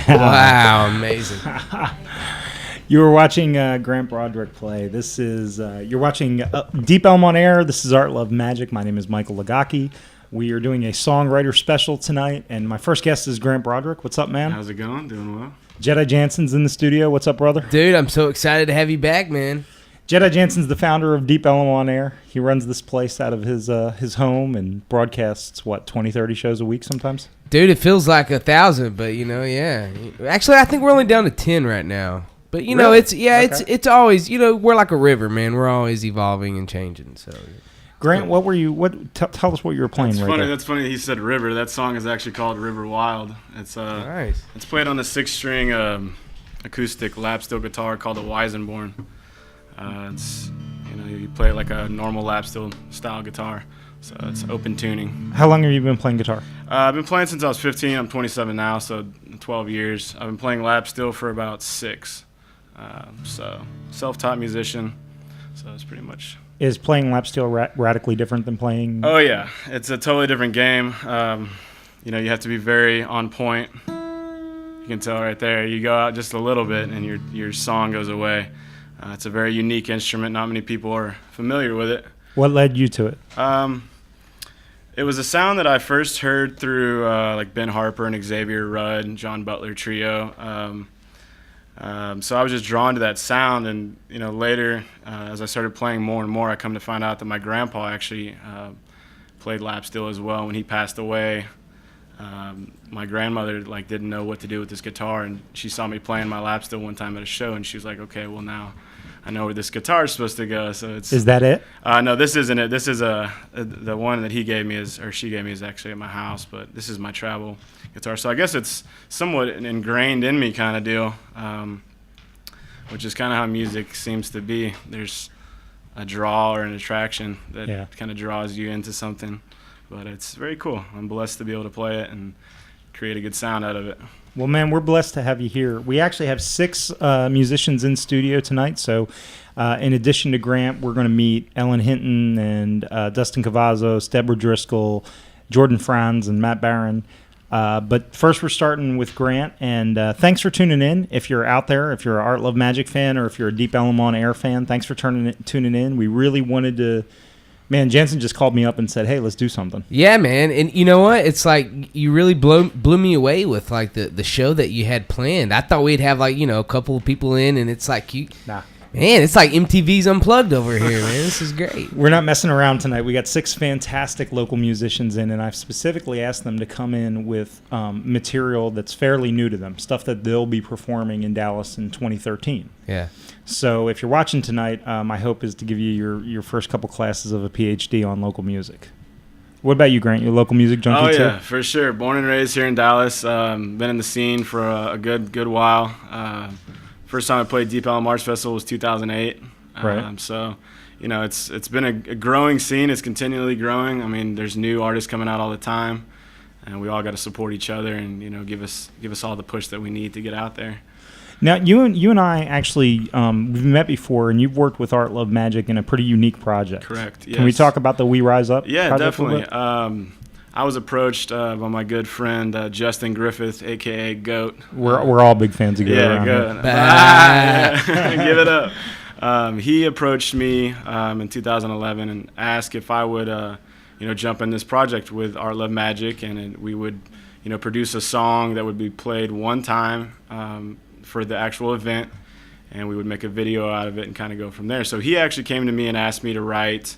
Wow, amazing. You were watching Grant Braudrick play. This is you're watching Deep Ellum on Air. This is Art Love Magic. My name is Michael Lagocki. We are doing a songwriter special tonight, and my first guest is Grant Braudrick. What's up, man? How's it going? Doing well. Jedi Jantzen's in the studio. What's up, brother? Dude, I'm so excited to have you back, man. Jedi Jantzen's the founder of Deep Ellum on Air. He runs this place out of his home and broadcasts, 20, 30 shows a week sometimes? Dude, it feels like 1,000, but, yeah. Actually, I think we're only down to 10 right now. But, really? It's always, we're like a river, man. We're always evolving and changing, so... Grant, tell us what you were playing there. That's funny he said river. That song is actually called River Wild. It's nice. It's played on a 6-string acoustic lap steel guitar called a Weisenborn. It's you play it like a normal lap steel style guitar, so it's open tuning. How long have you been playing guitar? I've been playing since I was 15. I'm 27 now, so 12 years. I've been playing lap steel for about 6. So self-taught musician. So it's pretty much. Is playing lap steel radically different than playing? Oh yeah, it's a totally different game. You have to be very on point. You can tell right there. You go out just a little bit, and your song goes away. It's a very unique instrument. Not many people are familiar with it. What led you to it? It was a sound that I first heard through like Ben Harper and Xavier Rudd and John Butler trio. So I was just drawn to that sound, and later as I started playing more and more, I come to find out that my grandpa actually played lap steel as well. When he passed away, my grandmother didn't know what to do with this guitar, and she saw me playing my lap steel one time at a show, and she was like, okay, well now I know where this guitar is supposed to go. So is that it? No, this isn't it. This is the one that she gave me is actually at my house, but this is my travel guitar. So I guess it's somewhat an ingrained in me kind of deal, which is kind of how music seems to be. There's a draw or an attraction that kind of draws you into something, but it's very cool. I'm blessed to be able to play it and create a good sound out of it. Well, man, we're blessed to have you here. We actually have 6 musicians in studio tonight. So in addition to Grant, we're going to meet Ellen Hinton and Dustin Cavazos, Deborah Driscoll, Jordan Franz, and Matt Barron. But first, we're starting with Grant. And thanks for tuning in. If you're out there, if you're an Art Love Magic fan, or if you're a Deep Ellum on Air fan, thanks for tuning in. We really wanted to... Man, Jantzen just called me up and said, hey, let's do something. Yeah, man. And you know what? It's like you really blew me away with the show that you had planned. I thought we'd have a couple of people in, and it's like man, it's like MTV's Unplugged over here, man. This is great. We're not messing around tonight. We got 6 fantastic local musicians in, and I've specifically asked them to come in with material that's fairly new to them, stuff that they'll be performing in Dallas in 2013. Yeah. So if you're watching tonight, my hope is to give you your first couple classes of a PhD on local music. What about you, Grant? You a local music junkie too? Oh yeah, for sure. Born and raised here in Dallas. Been in the scene for a good while. First time I played Deep Ellum Arts Festival was 2008. Right. So, it's been a growing scene. It's continually growing. I mean, there's new artists coming out all the time, and we all got to support each other and give us all the push that we need to get out there. Now, you and I actually we've met before, and you've worked with Art Love Magic in a pretty unique project. Correct. Yes. Can we talk about the We Rise Up? Yeah, definitely. I was approached by my good friend Justin Griffith, aka Goat. We're all big fans of Goat. Yeah, Goat. Give it up. He approached me in 2011 and asked if I would, jump in this project with Art Love Magic, and we would, produce a song that would be played one time for the actual event, and we would make a video out of it and kind of go from there. So he actually came to me and asked me to write,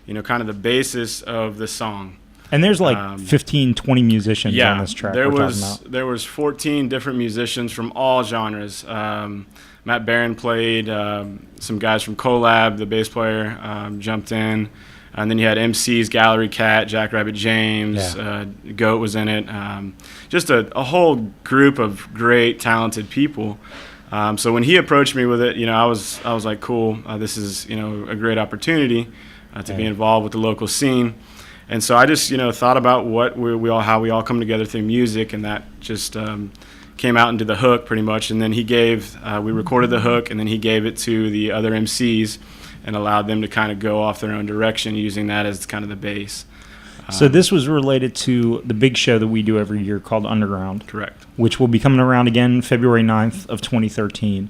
kind of the basis of the song. And there's 15, 20 musicians on this track. There was 14 different musicians from all genres. Matt Barron played, some guys from Collab, the bass player, jumped in. And then you had MCs, Gallery Cat, Jackrabbit James, Goat was in it. Just a whole group of great, talented people. So when he approached me with it, I was like, cool, this is, a great opportunity to be involved with the local scene. And so I just, thought about what how we all come together through music, and that just came out into the hook pretty much. And then we recorded the hook, and then he gave it to the other MCs and allowed them to kind of go off their own direction using that as kind of the base. So this was related to the big show that we do every year called Underground. Correct. Which will be coming around again February 9th of 2013.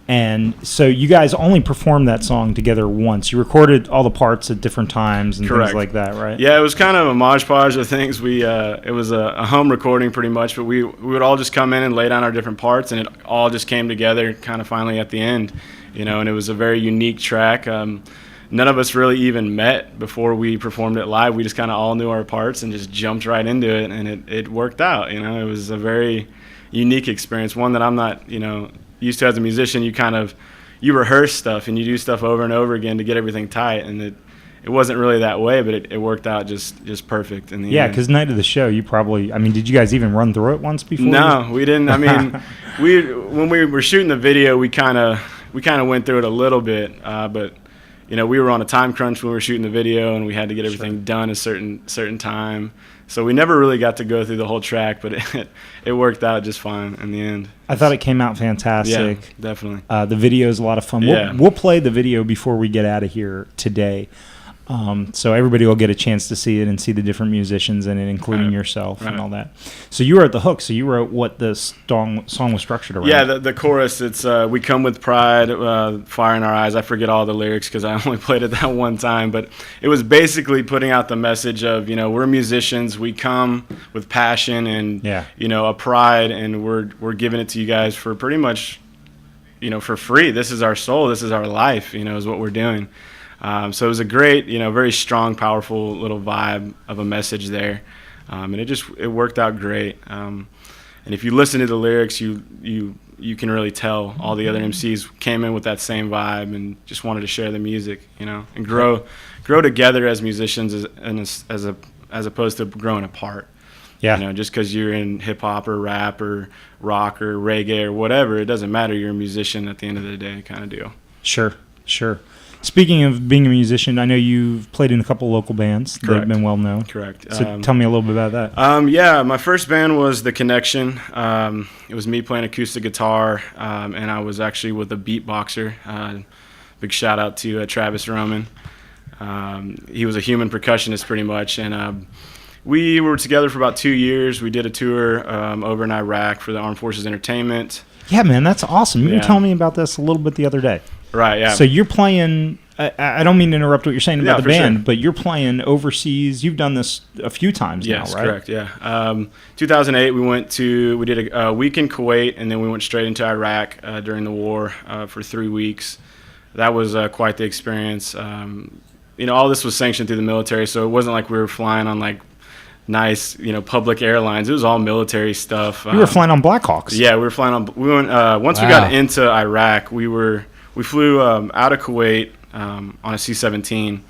And so you guys only performed that song together once. You recorded all the parts at different times and Correct. things like that, right? Yeah, it was kind of a modge-podge of things. It was a home recording pretty much, but we would all just come in and lay down our different parts, and it all just came together kind of finally at the end, and it was a very unique track. None of us really even met before we performed it live. We just kind of all knew our parts and just jumped right into it, and it worked out. It was a very unique experience, one that I'm not, used to as a musician. You rehearse stuff and you do stuff over and over again to get everything tight, and it wasn't really that way, but it worked out just perfect in the end. Yeah, because night of the show, did you guys even run through it once before? No, we didn't. When we were shooting the video, we kind of went through it a little bit, but we were on a time crunch when we were shooting the video, and we had to get everything done a certain time. So we never really got to go through the whole track, but it worked out just fine in the end. I thought it came out fantastic. Yeah, definitely. The video is a lot of fun. We'll play the video before we get out of here today. So everybody will get a chance to see it and see the different musicians in it, including yourself and all that. So you were at the hook. So you wrote what the song was structured around. Yeah, the chorus. It's "We come with pride, fire in our eyes." I forget all the lyrics because I only played it that one time. But it was basically putting out the message of we're musicians. We come with passion and a pride, and we're giving it to you guys for pretty much for free. This is our soul. This is our life. Is what we're doing. So it was a great, very strong, powerful little vibe of a message there, and it worked out great. And if you listen to the lyrics, you can really tell all the other MCs came in with that same vibe and just wanted to share the music, and grow together as musicians as opposed to growing apart. Yeah. Just because you're in hip hop or rap or rock or reggae or whatever, it doesn't matter. You're a musician at the end of the day, kind of deal. Sure. Speaking of being a musician, I know you've played in a couple local bands that have been well known. Correct. So tell me a little bit about that. My first band was The Connection. It was me playing acoustic guitar, and I was actually with a beatboxer. Big shout out to Travis Roman. He was a human percussionist pretty much, and we were together for about 2 years. We did a tour over in Iraq for the Armed Forces Entertainment. Yeah, man, that's awesome. You were telling me about this a little bit the other day. Right, yeah. So you're playing, I don't mean to interrupt what you're saying about the band, sure. But you're playing overseas. You've done this a few times now, right? Yes, correct, yeah. 2008, we did a week in Kuwait, and then we went straight into Iraq during the war for 3 weeks. That was quite the experience. All this was sanctioned through the military, so it wasn't like we were flying on nice, public airlines. It was all military stuff. You were flying on Blackhawks. Yeah, we were flying on. We went once we got into Iraq. We flew out of Kuwait on a C-17,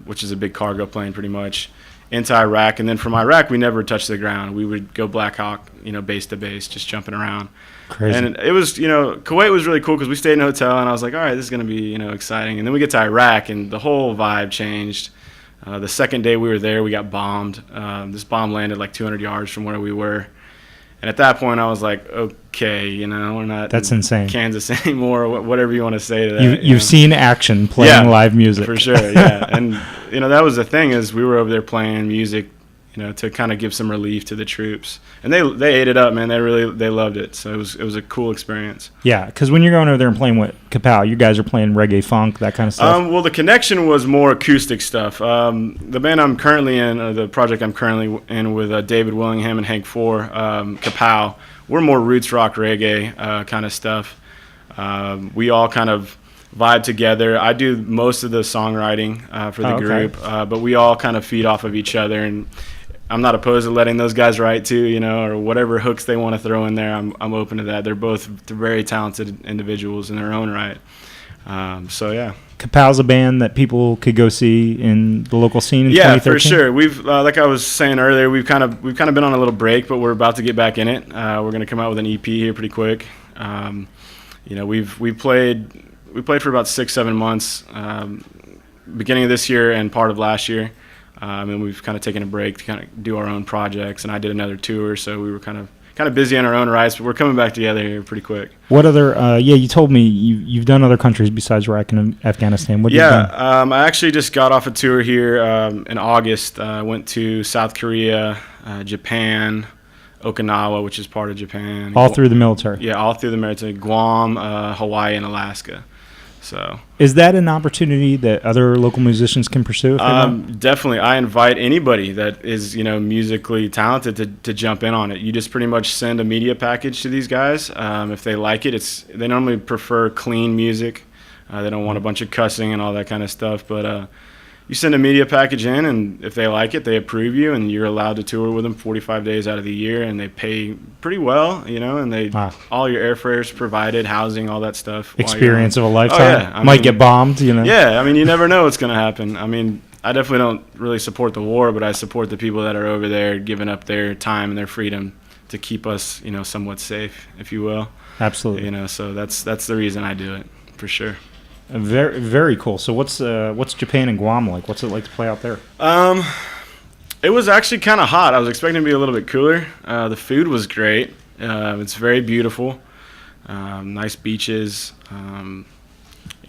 which is a big cargo plane, pretty much, into Iraq, and then from Iraq we never touched the ground. We would go Black Hawk, base to base, just jumping around. Crazy. And it was, Kuwait was really cool because we stayed in a hotel, and I was like, all right, this is gonna be, exciting. And then we get to Iraq, and the whole vibe changed. The second day we were there, we got bombed. This bomb landed 200 yards from where we were. And at that point, I was like, okay, we're not That's insane. Kansas anymore, or whatever you want to say to that. You've seen action playing live music. For sure, yeah. And, that was the thing is we were over there playing music, to kind of give some relief to the troops. And they ate it up, man. They loved it. So it was a cool experience. Yeah, because when you're going over there and playing with Kapow, you guys are playing reggae, funk, that kind of stuff? Well, The Connection was more acoustic stuff. The band I'm currently in, the project I'm currently in with David Willingham and Hank Four, Kapow, we're more roots rock reggae kind of stuff. We all kind of vibe together. I do most of the songwriting for the group, but we all kind of feed off of each other, and I'm not opposed to letting those guys write too, or whatever hooks they want to throw in there. I'm open to that. They're both very talented individuals in their own right. So yeah. Kapow's a band that people could go see in the local scene in 2013? For sure. We've like I was saying earlier, we've kind of been on a little break, but we're about to get back in it. We're going to come out with an EP here pretty quick. We played for about 6-7 months, beginning of this year and part of last year. And we've kind of taken a break to kind of do our own projects, and I did another tour, so we were kind of kind of busy on our own rights, but we're coming back together here pretty quick. What other? You told me you've done other countries besides Iraq and Afghanistan. What? I actually just got off a tour here in August. I went to South Korea, Japan, Okinawa, which is part of Japan. All through the military. Yeah, all through the military. Guam, Hawaii, and Alaska. So is that an opportunity that other local musicians can pursue? Definitely. I invite anybody that is, musically talented to jump in on it. You just pretty much send a media package to these guys. If they like it, they normally prefer clean music. They don't want a bunch of cussing and all that kind of stuff. But you send a media package in, and if they like it, they approve you, and you're allowed to tour with them 45 days out of the year, and they pay pretty well, and they all your airfare's provided, housing, all that stuff. Experience of a lifetime. Oh, yeah. Might get bombed, Yeah, you never know what's going to happen. I definitely don't really support the war, but I support the people that are over there giving up their time and their freedom to keep us, somewhat safe, if you will. Absolutely. So that's the reason I do it, for sure. Very, very cool. So what's Japan and Guam like? What's it like to play out there? It was actually kind of hot. I was expecting to be a little bit cooler. The food was great. It's very beautiful. Nice beaches. I'm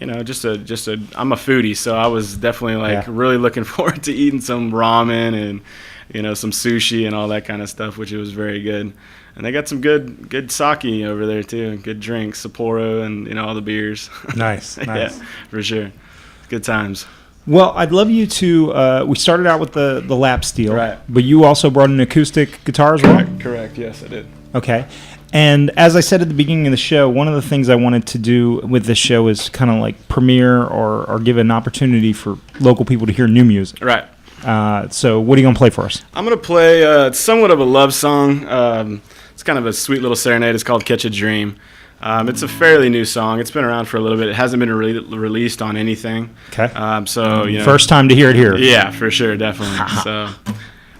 a foodie, so I was definitely really looking forward to eating some ramen and some sushi and all that kind of stuff, which it was very good. And they got some good sake over there too, good drinks, Sapporo, and all the beers. Nice. Yeah, for sure. Good times. Well, I'd love you to. We started out with the lap steel, right? But you also brought an acoustic guitar as well. Correct. Yes, I did. Okay. And as I said at the beginning of the show, one of the things I wanted to do with this show is kind of like premiere or give an opportunity for local people to hear new music. Right. So what are you going to play for us? I'm going to play it's somewhat of a love song. It's kind of a sweet little serenade. It's called Catch a Dream. It's a fairly new song. It's been around for a little bit. It hasn't been released on anything. Okay. So first time to hear it here. Yeah, for sure, definitely. So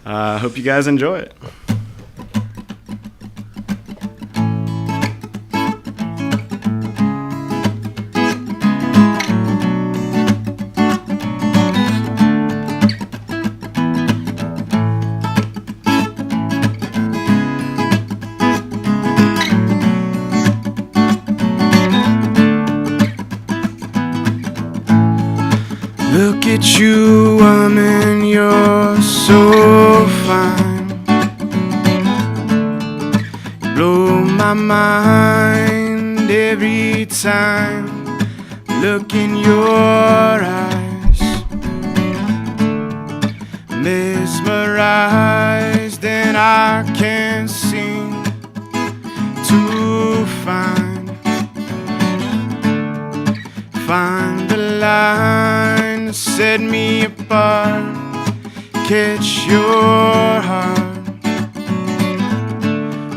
hope you guys enjoy it. Look at you, woman, you're so fine. You blow my mind every time. Look in your eyes, mesmerized, and I can't seem to find the line, set me apart, catch your heart,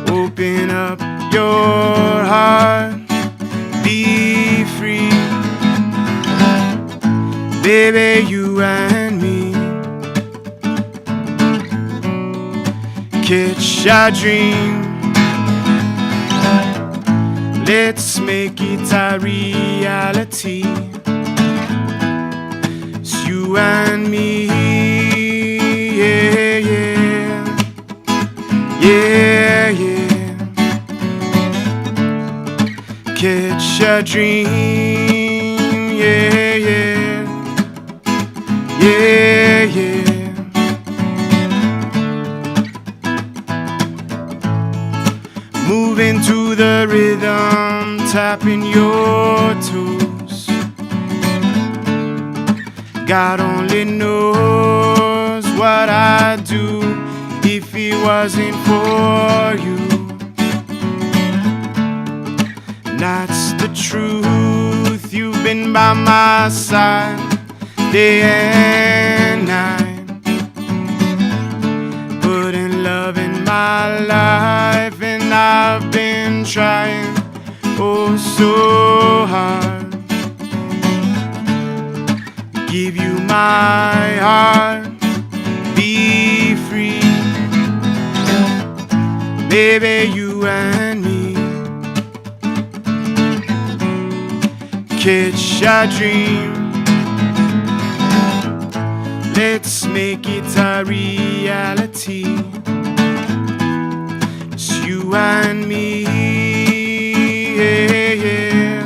open up your heart, be free, baby, you and me, catch our dream, let's make it a reality. You and me, yeah, yeah, yeah, yeah. Catch a dream, yeah, yeah, yeah, yeah. Moving to the rhythm, tapping your toes. God only knows what I'd do if it wasn't for you. That's the truth, you've been by my side day and night, putting love in my life, and I've been trying oh so hard. Give you my heart, be free, baby, you and me, catch a dream, let's make it a reality, it's you and me. Yeah, yeah,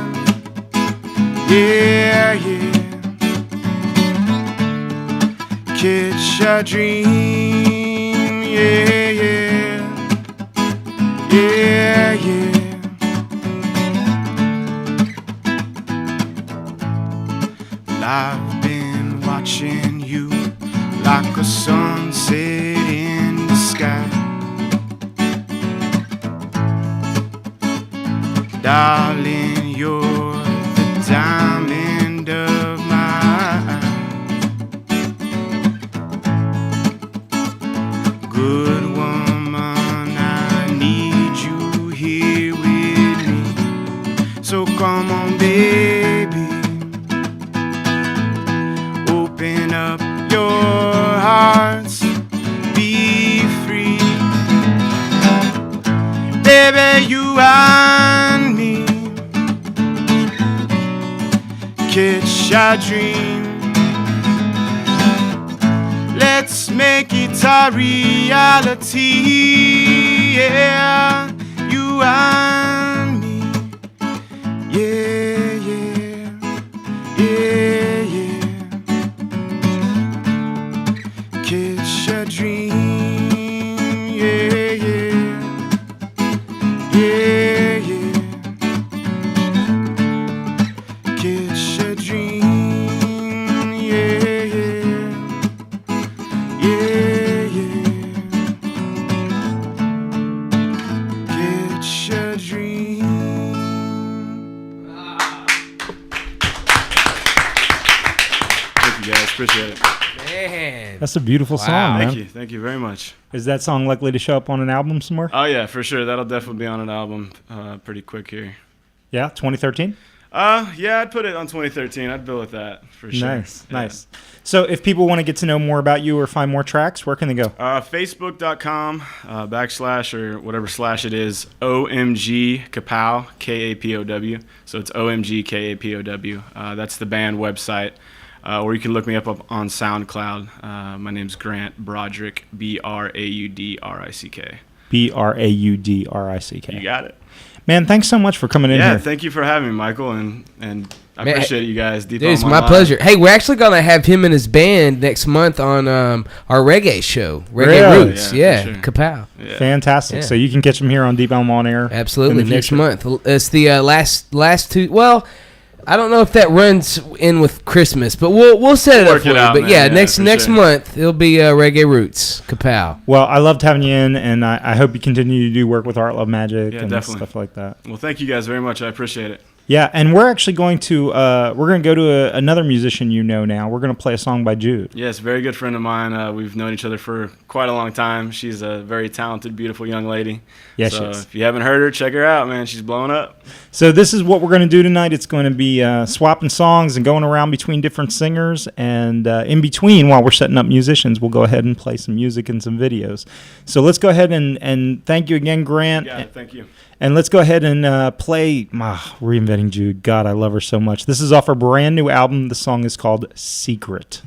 yeah, yeah. Catch a dream, yeah, yeah, yeah, yeah. I've been watching you like a sunset in the sky. Darling, you're the diamond of my eye. Good woman, I need you here with me. So come on, baby, open up your hearts, be free. Baby, you and me, catch a dream. Let's make it a reality, yeah, you and me, yeah, yeah, yeah, yeah. Catch a dream, yeah, yeah, yeah, yeah. Catch a dream, yeah, yeah, yeah, yeah. Catch a dream. Thank you guys, appreciate it. Man. That's a beautiful song, man. Thank you very much. Is that song likely to show up on an album somewhere? Oh yeah, for sure. That'll definitely be on an album pretty quick here. Yeah, 2013? Yeah, I'd put it on 2013. I'd bill with that for sure. Nice, nice. So if people want to get to know more about you or find more tracks, where can they go? Facebook.com / or whatever slash it is, OMG Kapow, Kapow. So it's OMG Kapow. That's the band website. Or you can look me up on SoundCloud. My name's Grant Braudrick, Braudrick. Braudrick. You got it. Man, thanks so much for coming in here. Yeah, thank you for having me, Michael, and I appreciate you guys. Dude, it's my pleasure. Hey, we're actually gonna have him and his band next month on our reggae show, Reggae Roots. Yeah, sure. Kapow. Yeah. Fantastic. Yeah. So you can catch him here on Deep Elm on Air. Absolutely, next month. It's the last two. Well, I don't know if that runs in with Christmas, but we'll set it up for you. But man. Yeah, next month it'll be Reggae Roots, Kapow. Well, I loved having you in, and I hope you continue to do work with ArtLoveMagic and definitely. Stuff like that. Well, thank you guys very much. I appreciate it. Yeah, and we're actually going to go to another musician you know now. We're going to play a song by Jude. Yes, very good friend of mine. We've known each other for quite a long time. She's a very talented, beautiful young lady. Yes, so if you haven't heard her, check her out, man. She's blowing up. So this is what we're going to do tonight. It's going to be swapping songs and going around between different singers. And in between, while we're setting up musicians, we'll go ahead and play some music and some videos. So let's go ahead and thank you again, Grant. Yeah, thank you. And let's go ahead and play Reinventing Jude. God, I love her so much. This is off her brand new album. The song is called Secret.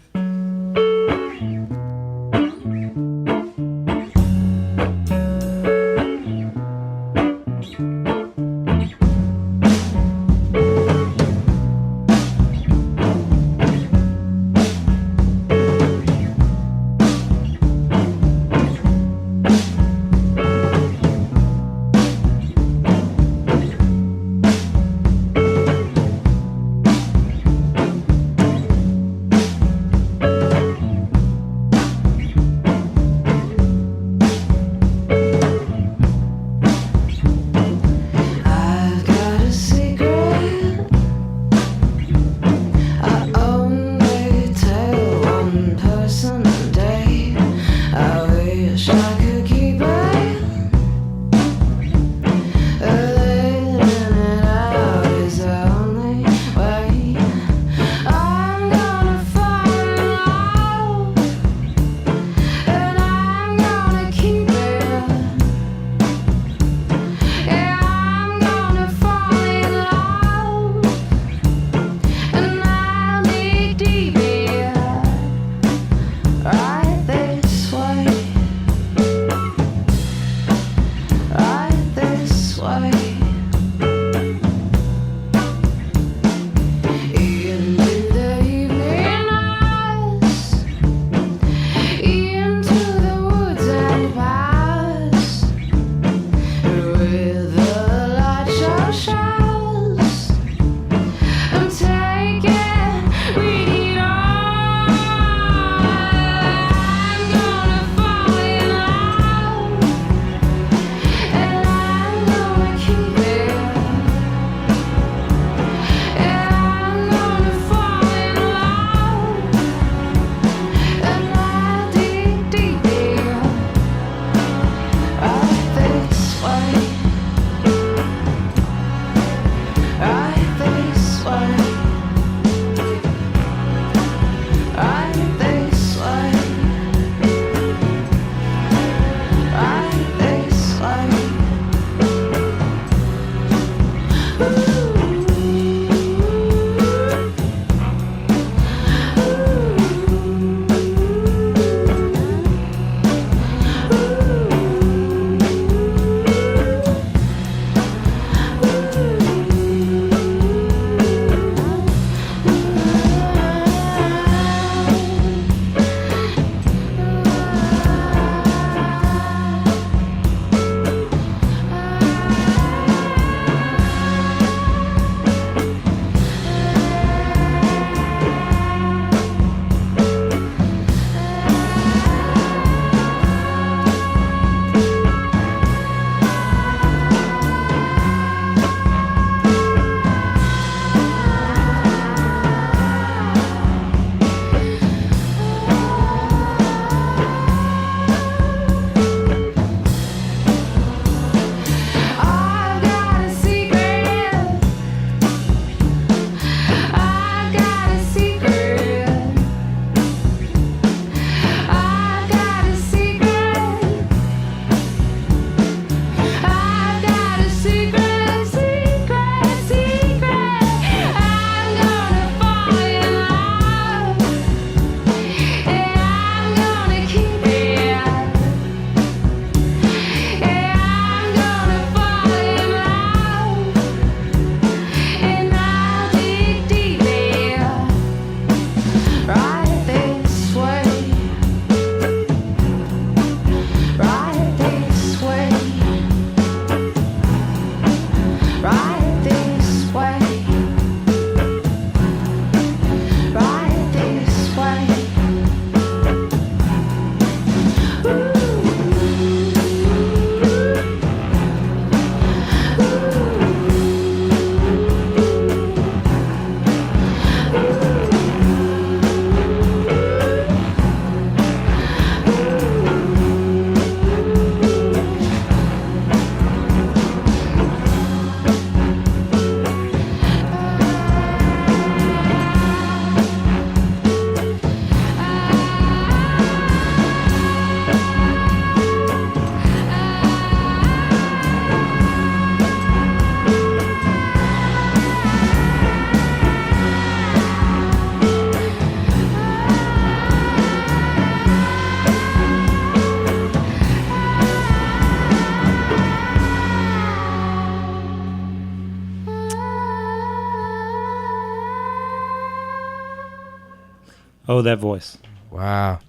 Oh, that voice. Wow.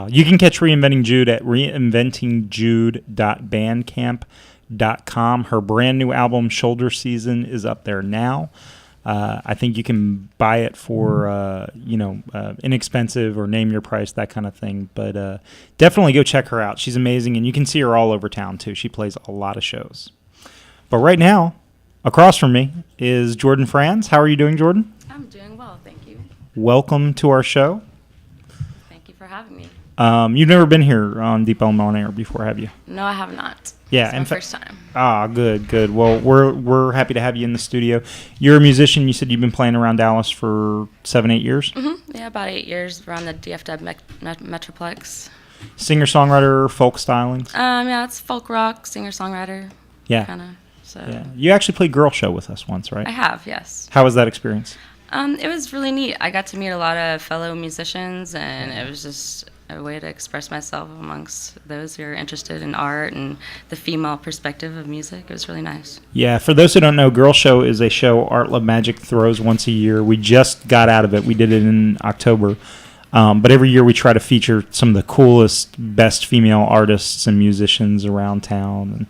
You can catch Reinventing Jude at reinventingjude.bandcamp.com. Her brand new album, Shoulder Season, is up there now. I think you can buy it for, inexpensive or name your price, that kind of thing. But definitely go check her out. She's amazing, and you can see her all over town, too. She plays a lot of shows. But right now, across from me is Jordan Franz. How are you doing, Jordan? I'm doing well, thank you. Welcome to our show. Thank you for having me. You've never been here on Deep Ellum on Air before, have you? No, I have not. Yeah, it's my first time. Good. Well, we're happy to have you in the studio. You're a musician. You said you've been playing around Dallas for 7-8 years. Mm-hmm. Yeah, about 8 years around the DFW Metroplex. Singer-songwriter, folk stylings. Yeah, it's folk rock, singer-songwriter. Yeah. Kind of. So. Yeah. You actually played Girl Show with us once, right? I have, yes. How was that experience? It was really neat. I got to meet a lot of fellow musicians, and it was just a way to express myself amongst those who are interested in art and the female perspective of music. It was really nice. Yeah, for those who don't know, Girl Show is a show ArtLoveMagic throws once a year. We just got out of it. We did it in October. But every year we try to feature some of the coolest, best female artists and musicians around town.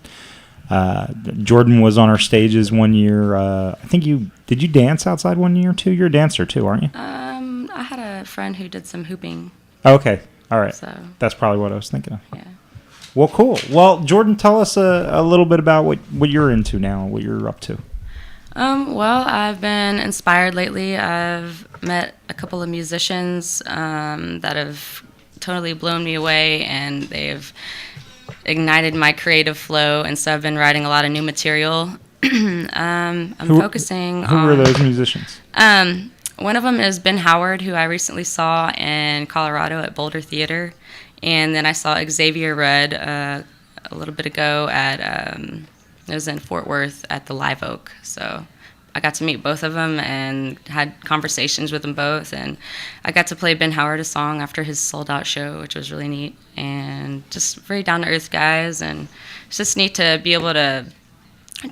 And Jordan was on our stages one year. I think did you dance outside one year too? You're a dancer too, aren't you? I had a friend who did some hooping. Okay. All right. So, that's probably what I was thinking of. Yeah. Well, cool. Well, Jordan, tell us a little bit about what you're into now, what you're up to. Well, I've been inspired lately. I've met a couple of musicians that have totally blown me away, and they've ignited my creative flow, and so I've been writing a lot of new material. I'm focusing on... Who are those musicians? One of them is Ben Howard, who I recently saw in Colorado at Boulder Theater. And then I saw Xavier Rudd a little bit ago at, it was in Fort Worth at the Live Oak. So I got to meet both of them and had conversations with them both. And I got to play Ben Howard a song after his sold-out show, which was really neat. And just very down-to-earth guys. And it's just neat to be able to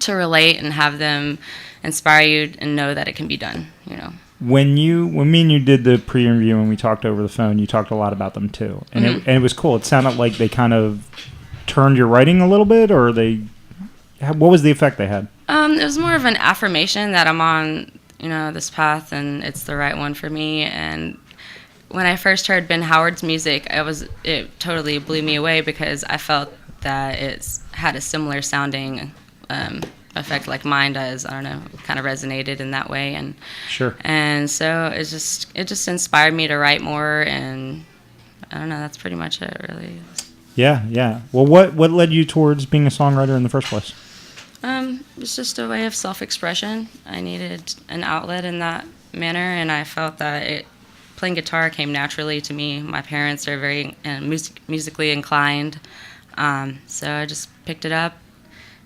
relate and have them inspire you and know that it can be done, you know. When me and you did the pre-interview and we talked over the phone, you talked a lot about them too, and it was cool. It sounded like they kind of turned your writing a little bit, or what was the effect they had? It was more of an affirmation that I'm on, this path, and it's the right one for me. And when I first heard Ben Howard's music, it totally blew me away because I felt that it had a similar sounding effect like mine does. I don't know, it kind of resonated in that way, and sure. And so it just inspired me to write more, and I don't know, that's pretty much it, really. Yeah. Well, what led you towards being a songwriter in the first place? It's just a way of self-expression. I needed an outlet in that manner, and I felt that playing guitar came naturally to me. My parents are very musically inclined, so I just picked it up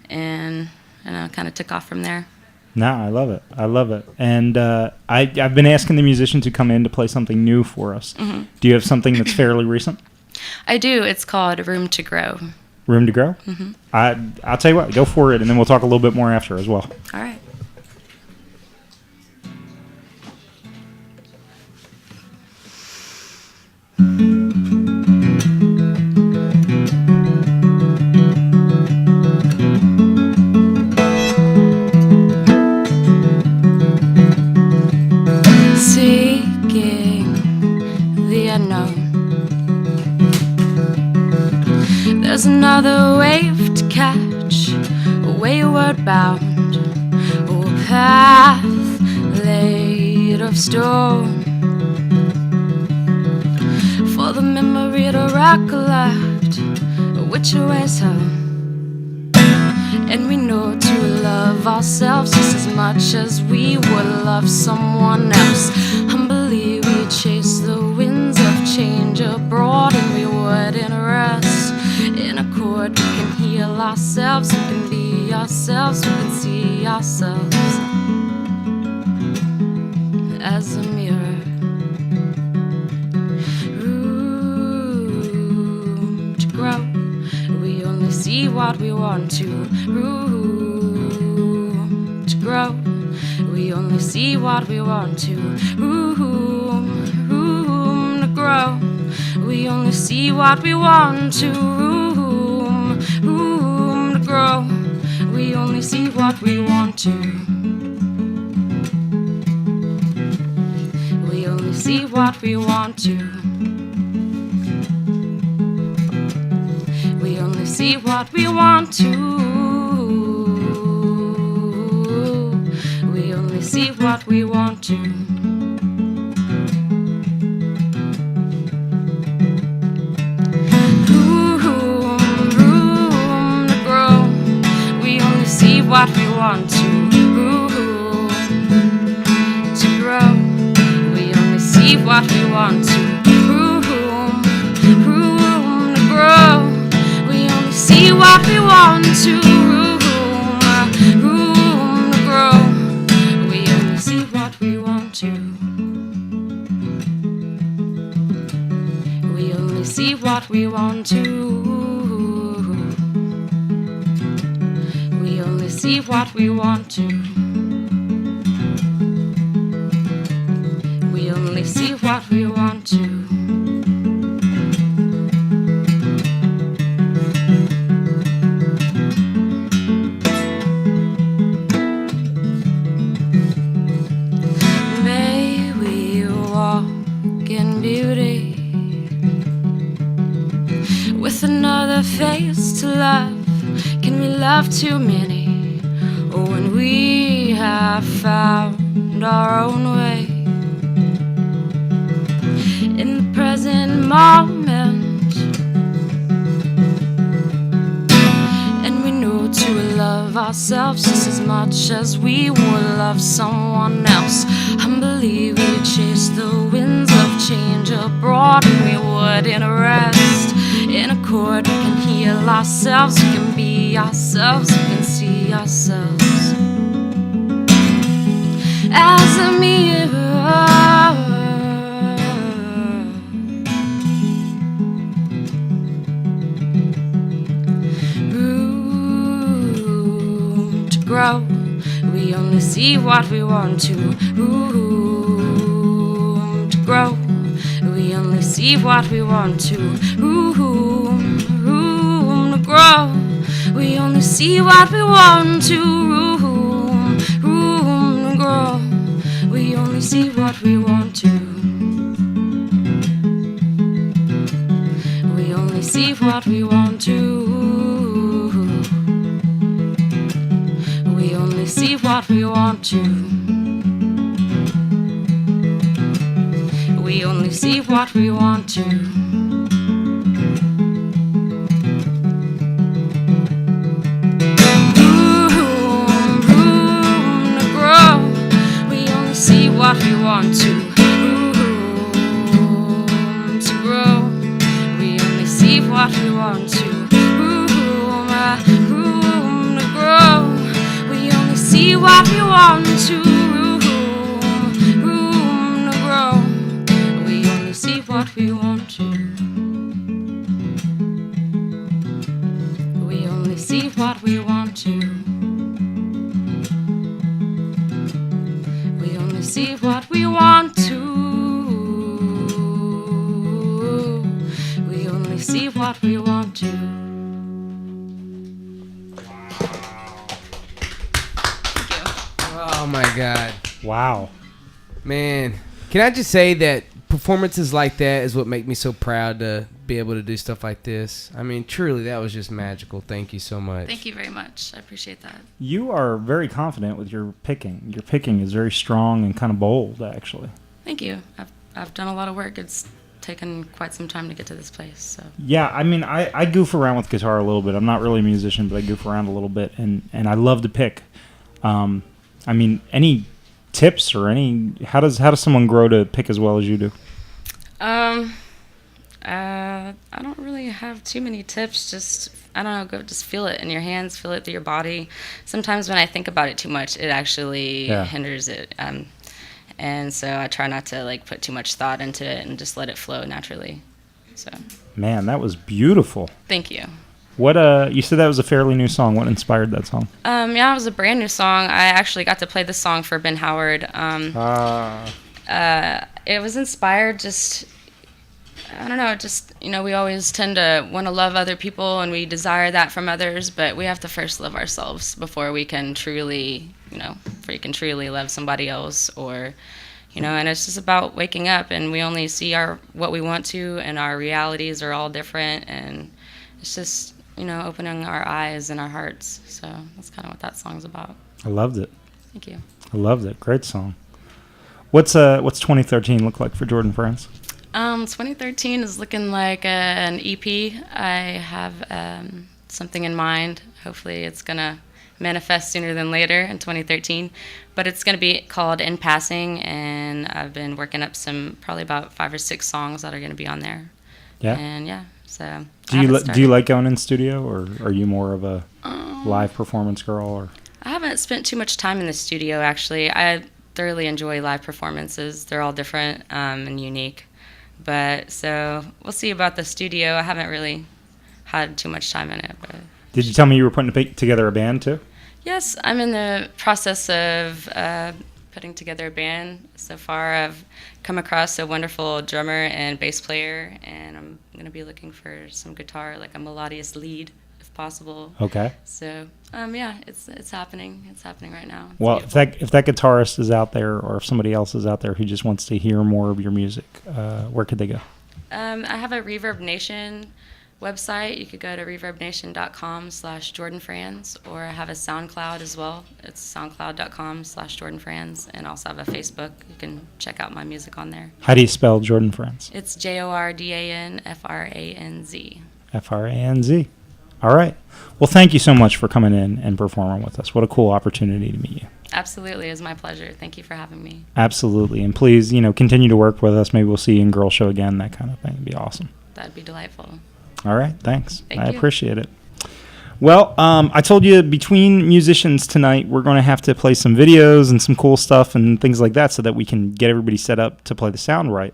and kind of took off from there. No, I love it. And I've been asking the musicians to come in to play something new for us. Mm-hmm. Do you have something that's fairly recent? I do. It's called Room to Grow. Room to Grow? Mm-hmm. I'll tell you what, go for it, and then we'll talk a little bit more after as well. All right. There's another wave to catch, a wayward bound, or a path laid of stone, for the memory to recollect which way's home. And we know to love ourselves just as much as we would love someone else. Humbly we chase the winds of change abroad, and we wouldn't rest. In accord, we can heal ourselves, we can be ourselves, we can see ourselves as a mirror. Room to grow, we only see what we want to. Room to grow, we only see what we want to. Room see what we want to. Room to grow. We only see what we want to. We only see what we want to. We only see what we want to. We only see what we want to. Room to grow. We only see what we want to. Room to grow. We only see what we want to. Room to grow. We only see what we want to. Room to grow. We only see what we want to. We only see what we want to. We only see what we want to. We only see what we want to. May we walk in beauty with another face to love. Can we love too many? Or when we have found our own way in the present moment, and we know to love ourselves just as much as we would love someone else. Humbly we chase the winds of change abroad, and we wouldn't rest in a chord. We can heal ourselves, we can be ourselves, we can see ourselves as a mirror. Room to grow. We only see what we want to. Room to grow. We only see what we want to. Room to grow. We only see what we want to. Room to grow. We only see what we want to. We only see what we want to. We only see what we want to. We only see what we want to. Room to grow. We only see what we want to. Room to grow. We only see what we want to. Room to grow. We only see what we want to. Room to grow. We only see what we want to. We only see what we want to. We only see what we want to. We only see what we want to. Oh my God. Wow. Man, can I just say that performances like that is what make me so proud to be able to do stuff like this. I mean, truly, that was just magical. Thank you so much. Thank you very much. I appreciate that. You are very confident with your picking. Your picking is very strong and kind of bold, actually. Thank you. I've done a lot of work. It's taken quite some time to get to this place. So yeah, I mean, I goof around with guitar a little bit. I'm not really a musician, but I goof around a little bit, and I love to pick. I mean, any tips or how does someone grow to pick as well as you do? I don't really have too many tips. Just, I don't know, just feel it in your hands, feel it through your body. Sometimes when I think about it too much, it actually hinders it. And so I try not to put too much thought into it and just let it flow naturally. So. Man, that was beautiful. Thank you. What you said that was a fairly new song. What inspired that song? Yeah, it was a brand new song. I actually got to play this song for Ben Howard. It was inspired just I don't know, just, we always tend to want to love other people and we desire that from others, but we have to first love ourselves before we can truly, before you can truly love somebody else or, and it's just about waking up and we only see what we want to and our realities are all different and it's just, opening our eyes and our hearts. So that's kind of what that song's about. I loved it. Thank you. I loved it. Great song. What's 2013 look like for Jordan Franz? 2013 is looking like an EP. I have something in mind. Hopefully it's going to manifest sooner than later in 2013. But it's going to be called In Passing, and I've been working up probably about 5 or 6 songs that are going to be on there. Yeah. And yeah, so. Do you like going in studio, or are you more of a live performance girl? Or I haven't spent too much time in the studio, actually. I thoroughly enjoy live performances. They're all different and unique. But so we'll see about the studio. I haven't really had too much time in it. But did you tell me you were putting together a band too? Yes, I'm in the process of putting together a band. So far, I've come across a wonderful drummer and bass player, and I'm going to be looking for some guitar, like a melodious lead, if possible. Okay. So, yeah, it's happening. It's happening right now. It's well, beautiful. if that guitarist is out there, or if somebody else is out there who just wants to hear more of your music, where could they go? I have a Reverb Nation website. You could go to reverbnation.com/JordanFranz, or I have a SoundCloud as well. It's soundcloud.com/JordanFranz, and also have a Facebook. You can check out my music on there. How do you spell Jordan Franz? It's JordanFranz. Franz. All right. Well, thank you so much for coming in and performing with us. What a cool opportunity to meet you. Absolutely. It was my pleasure. Thank you for having me. Absolutely. And please, continue to work with us. Maybe we'll see you in Girl Show again, that kind of thing. It'd be awesome. That'd be delightful. All right. Thanks. Thank I you. appreciate it. Well, I told you between musicians tonight, we're going to have to play some videos and some cool stuff and things like that so that we can get everybody set up to play the sound right.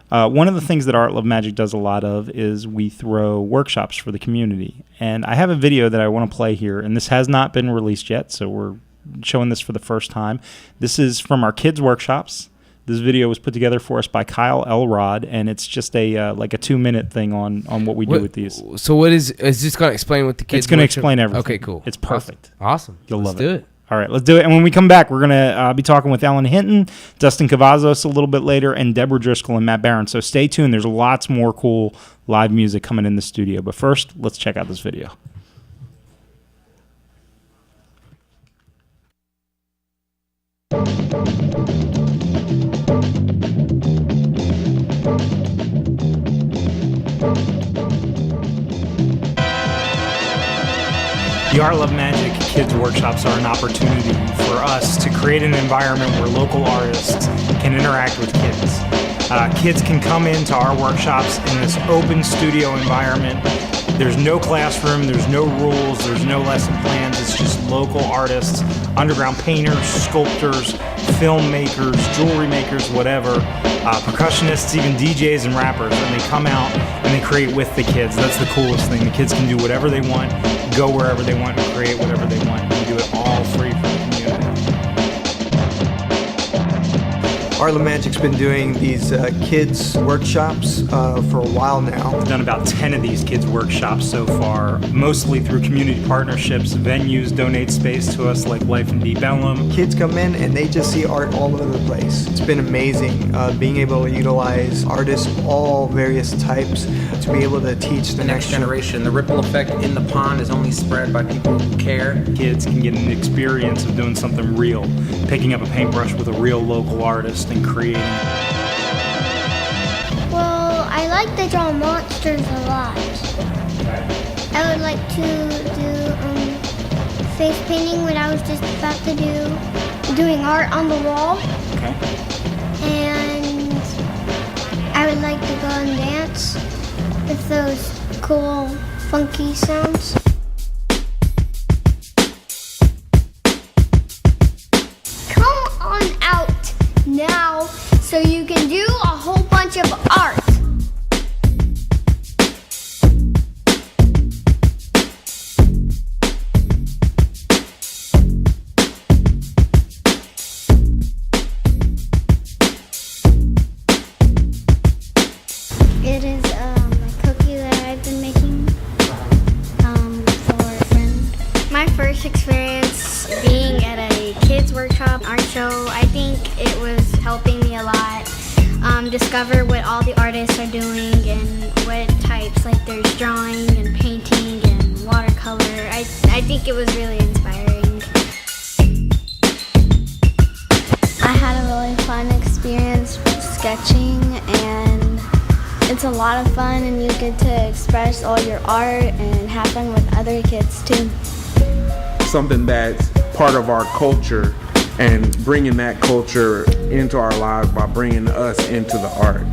One of the things that ArtLoveMagic does a lot of is we throw workshops for the community. And I have a video that I want to play here, and this has not been released yet, so we're showing this for the first time. This is from our kids' workshops. This video was put together for us by Kyle Elrod, and it's just a like a 2-minute thing on what we do with these. So what is this going to explain what the kids? It's going to explain everything. Okay, cool. It's perfect. Awesome. You'll love it. Let's do it. All right, let's do it. And when we come back, we're going to be talking with Ellen Hinton, Dustin Cavazos a little bit later, and Deborah Driscoll and Matt Barron. So stay tuned. There's lots more cool live music coming in the studio. But first, let's check out this video. The ArtLoveMagic Kids Workshops are an opportunity for us to create an environment where local artists can interact with kids. Kids can come into our workshops in this open studio environment. There's no classroom, there's no rules, there's no lesson plans. It's just local artists, underground painters, sculptors, filmmakers, jewelry makers, whatever, percussionists, even DJs and rappers. And they come out and they create with the kids. That's the coolest thing. The kids can do whatever they want, go wherever they want, and create whatever they want. We do it all free for the community. ArtLoveMagic's been doing these kids workshops for a while now. We've done about 10 of these kids workshops so far, mostly through community partnerships. Venues donate space to us like Life in Deep Ellum. Kids come in and they just see art all over the place. It's been amazing being able to utilize artists of all various types to be able to teach the next generation. The ripple effect in the pond is only spread by people who care. Kids can get an experience of doing something real, picking up a paintbrush with a real local artist and creating. Well, I like to draw monsters a lot. I would like to do face painting, what I was just about to do, doing art on the wall. Okay. And I would like to go and dance with those cool, funky sounds. Come on out now so you can do a whole bunch of art. It is a cookie that I've been making for a friend. My first experience being at a kids workshop art show, I think it was helping me a lot. Discover what all the artists are doing and what types, like there's drawing and painting and watercolor. I think it was really inspiring. I had a really fun experience with sketching, and it's a lot of fun, and you get to express all your art and have fun with other kids too. Something that's part of our culture, and bringing that culture into our lives by bringing us into the art.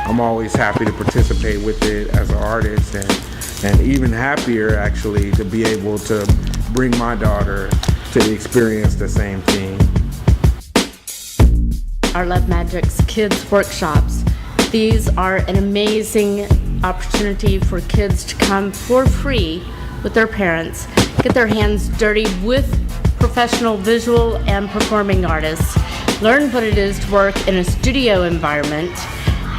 I'm always happy to participate with it as an artist, and even happier actually to be able to bring my daughter to experience the same thing. ArtLoveMagic's kids workshops. These are an amazing opportunity for kids to come for free with their parents, get their hands dirty with professional visual and performing artists, learn what it is to work in a studio environment,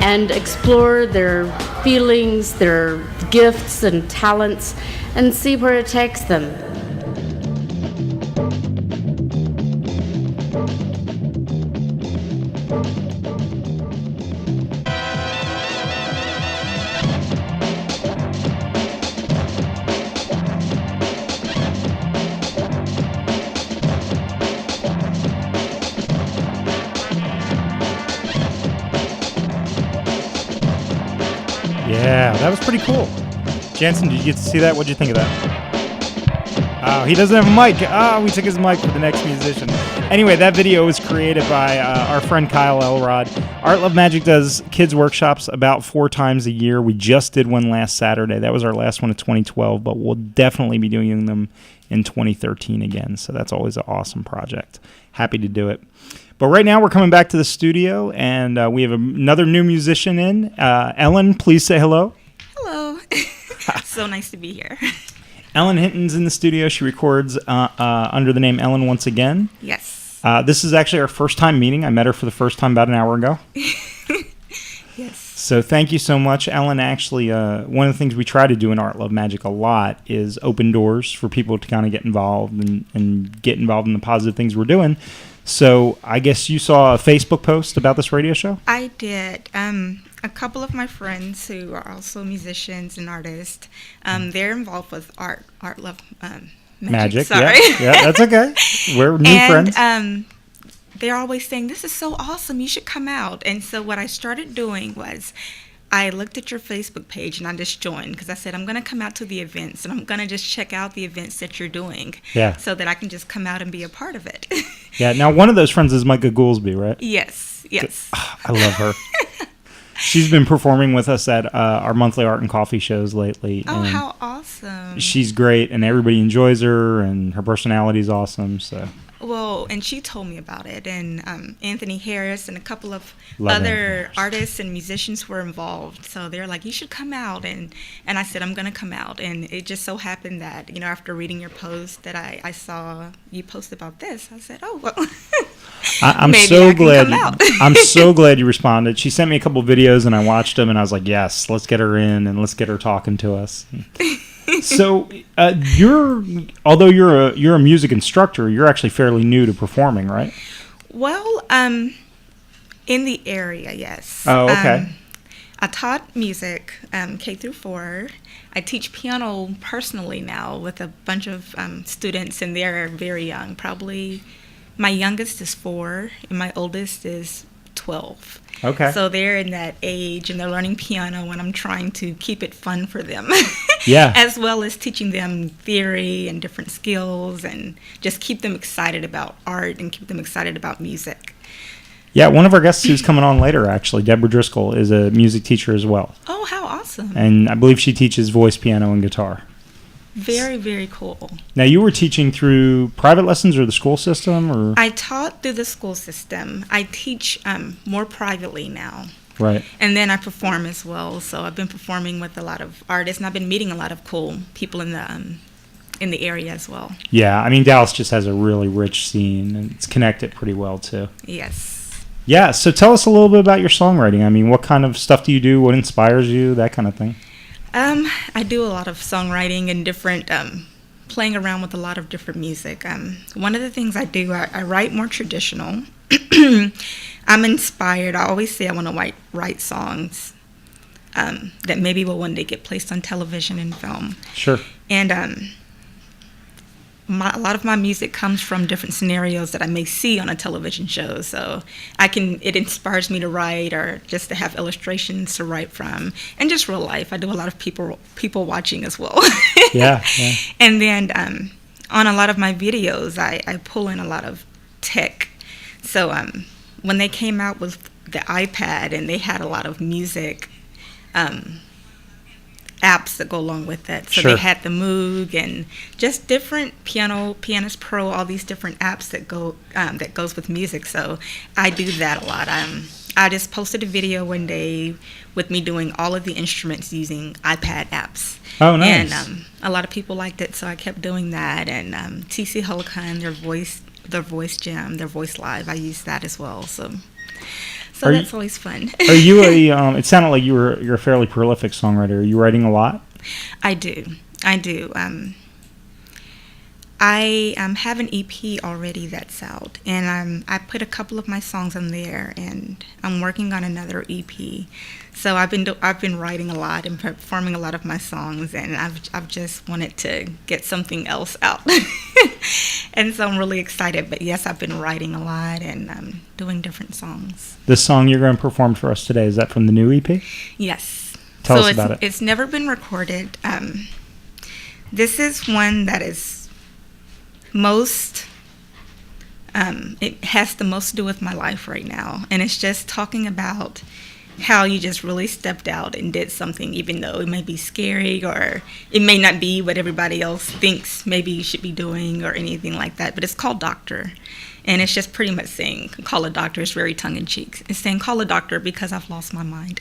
and explore their feelings, their gifts and talents, and see where it takes them. Yeah, that was pretty cool. Jantzen, did you get to see that? What'd you think of that? Oh, he doesn't have a mic. Oh, we took his mic for the next musician. Anyway, that video was created by our friend Kyle Elrod. ArtLoveMagic does kids workshops about 4 times a year. We just did one last Saturday. That was our last one of 2012, but we'll definitely be doing them in 2013 again. So that's always an awesome project. Happy to do it. But right now we're coming back to the studio, and we have another new musician in. Ellen, please say hello. Hello. So nice to be here. Ellen Hinton's in the studio. She records under the name Ellen once again. Yes. This is actually our first time meeting. I met her for the first time about an hour ago. Yes. So thank you so much, Ellen. Actually, one of the things we try to do in ArtLoveMagic a lot is open doors for people to kind of get involved and get involved in the positive things we're doing. So I guess you saw a Facebook post about this radio show? I did. A couple of my friends who are also musicians and artists, they're involved with ArtLoveMagic. Sorry. Yeah, that's okay. We're new friends. They're always saying, this is so awesome, you should come out. And so what I started doing was I looked at your Facebook page and I just joined because I said, I'm going to come out to the events and I'm going to just check out the events that you're doing so that I can just come out and be a part of it. Yeah. Now, one of those friends is Micah Goolsby, right? Yes. I love her. She's been performing with us at our monthly art and coffee shows lately. Oh, how awesome. She's great, and everybody enjoys her, and her personality is awesome. So. Well, and she told me about it, and Anthony Harris and a couple of other artists and musicians were involved. So they're like, you should come out, and I said, I'm going to come out. And it just so happened that, after reading your post that I saw you post about this. I said, oh, well, I'm so glad. I'm so glad you responded. She sent me a couple of videos, and I watched them, and I was like, yes, let's get her in, and let's get her talking to us. So, although you're a music instructor, you're actually fairly new to performing, right? Well, in the area, yes. Oh, okay. I taught music K through 4. I teach piano personally now with a bunch of students, and they're very young. Probably my youngest is 4, and my oldest is 12. Okay. So they're in that age, and they're learning piano, and I'm trying to keep it fun for them. Yeah. As well as teaching them theory and different skills, and just keep them excited about art and keep them excited about music. Yeah, one of our guests who's coming on later, actually, Deborah Driscoll, is a music teacher as well. Oh, how awesome. And I believe she teaches voice, piano, and guitar. Very, very cool. Now, you were teaching through private lessons or the school system? Or I taught through the school system. I teach more privately now. Right. And then I perform as well. So I've been performing with a lot of artists, and I've been meeting a lot of cool people in the area as well. Yeah, I mean, Dallas just has a really rich scene, and it's connected pretty well, too. Yes. Yeah, so tell us a little bit about your songwriting. I mean, what kind of stuff do you do? What inspires you? That kind of thing. I do a lot of songwriting and different, playing around with a lot of different music. One of the things I do, I write more traditional. I'm inspired. I always say I want to write songs that maybe will one day get placed on television and film. Sure. And a lot of my music comes from different scenarios that I may see on a television show. So it inspires me to write, or just to have illustrations to write from, and just real life. I do a lot of people watching as well. Yeah. And then on a lot of my videos, I pull in a lot of tech. So when they came out with the iPad, and they had a lot of music apps that go along with it. So They had the Moog and just different Pianist Pro, all these different apps that goes with music. So I do that a lot. I just posted a video one day with me doing all of the instruments using iPad apps. Oh, nice. And a lot of people liked it, so I kept doing that. And TC Hullikan, their voice jam, their voice live, I use that as well. So that's always fun. Are you it sounded like you're a fairly prolific songwriter. Are you writing a lot? I do. I have an EP already that's out, and I put a couple of my songs on there, and I'm working on another EP. So I've been writing a lot and performing a lot of my songs, and I've just wanted to get something else out. And so I'm really excited. But yes, I've been writing a lot and doing different songs. This song you're going to perform for us today, is that from the new EP? Yes. Tell us about it. It's never been recorded. This is one that is it has the most to do with my life right now. And it's just talking about how you just really stepped out and did something, even though it may be scary, or it may not be what everybody else thinks maybe you should be doing or anything like that. But it's called Doctor. And it's just pretty much saying, call a doctor. It's very tongue-in-cheek. It's saying, call a doctor because I've lost my mind.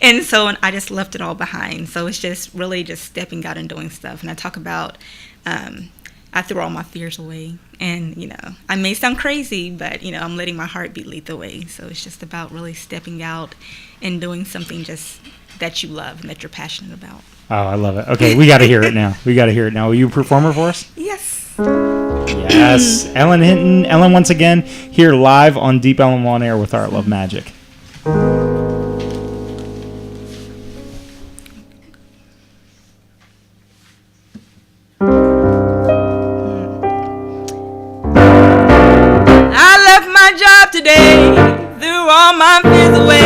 And so I just left it all behind. So it's just really just stepping out and doing stuff. And I talk about, I threw all my fears away. And, I may sound crazy, but, I'm letting my heartbeat lead the way. So it's just about really stepping out and doing something just that you love and that you're passionate about. Oh, I love it. Okay, we got to hear it now. Will you perform it for us? Yes. Yes. Ellen Hinton. Ellen once again here live on Deep Ellum on Air with ArtLoveMagic. I left my job today, threw all my fears away.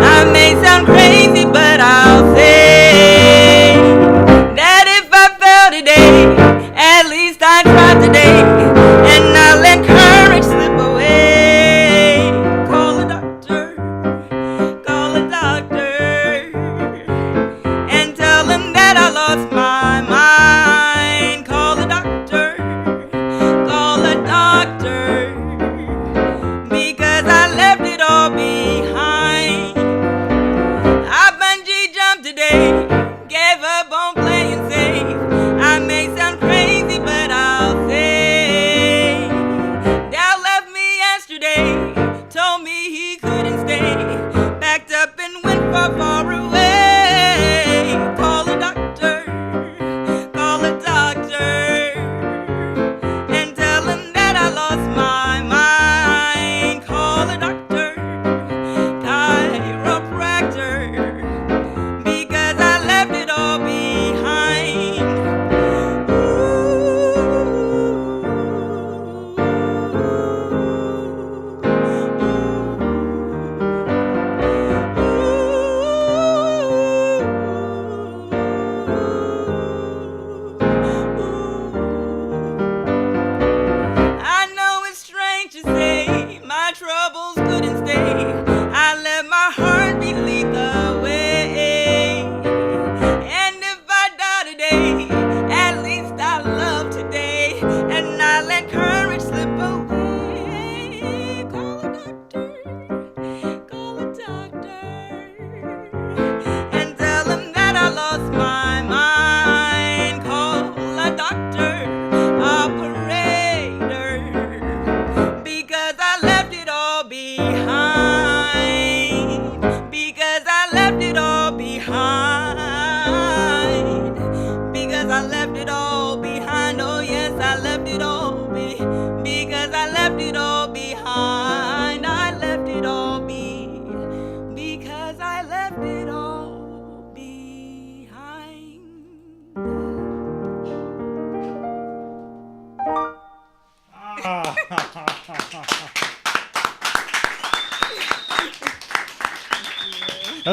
I may sound crazy, but I'll say that if I fell today, at least I tried today, and I let courage slip away. Call a doctor,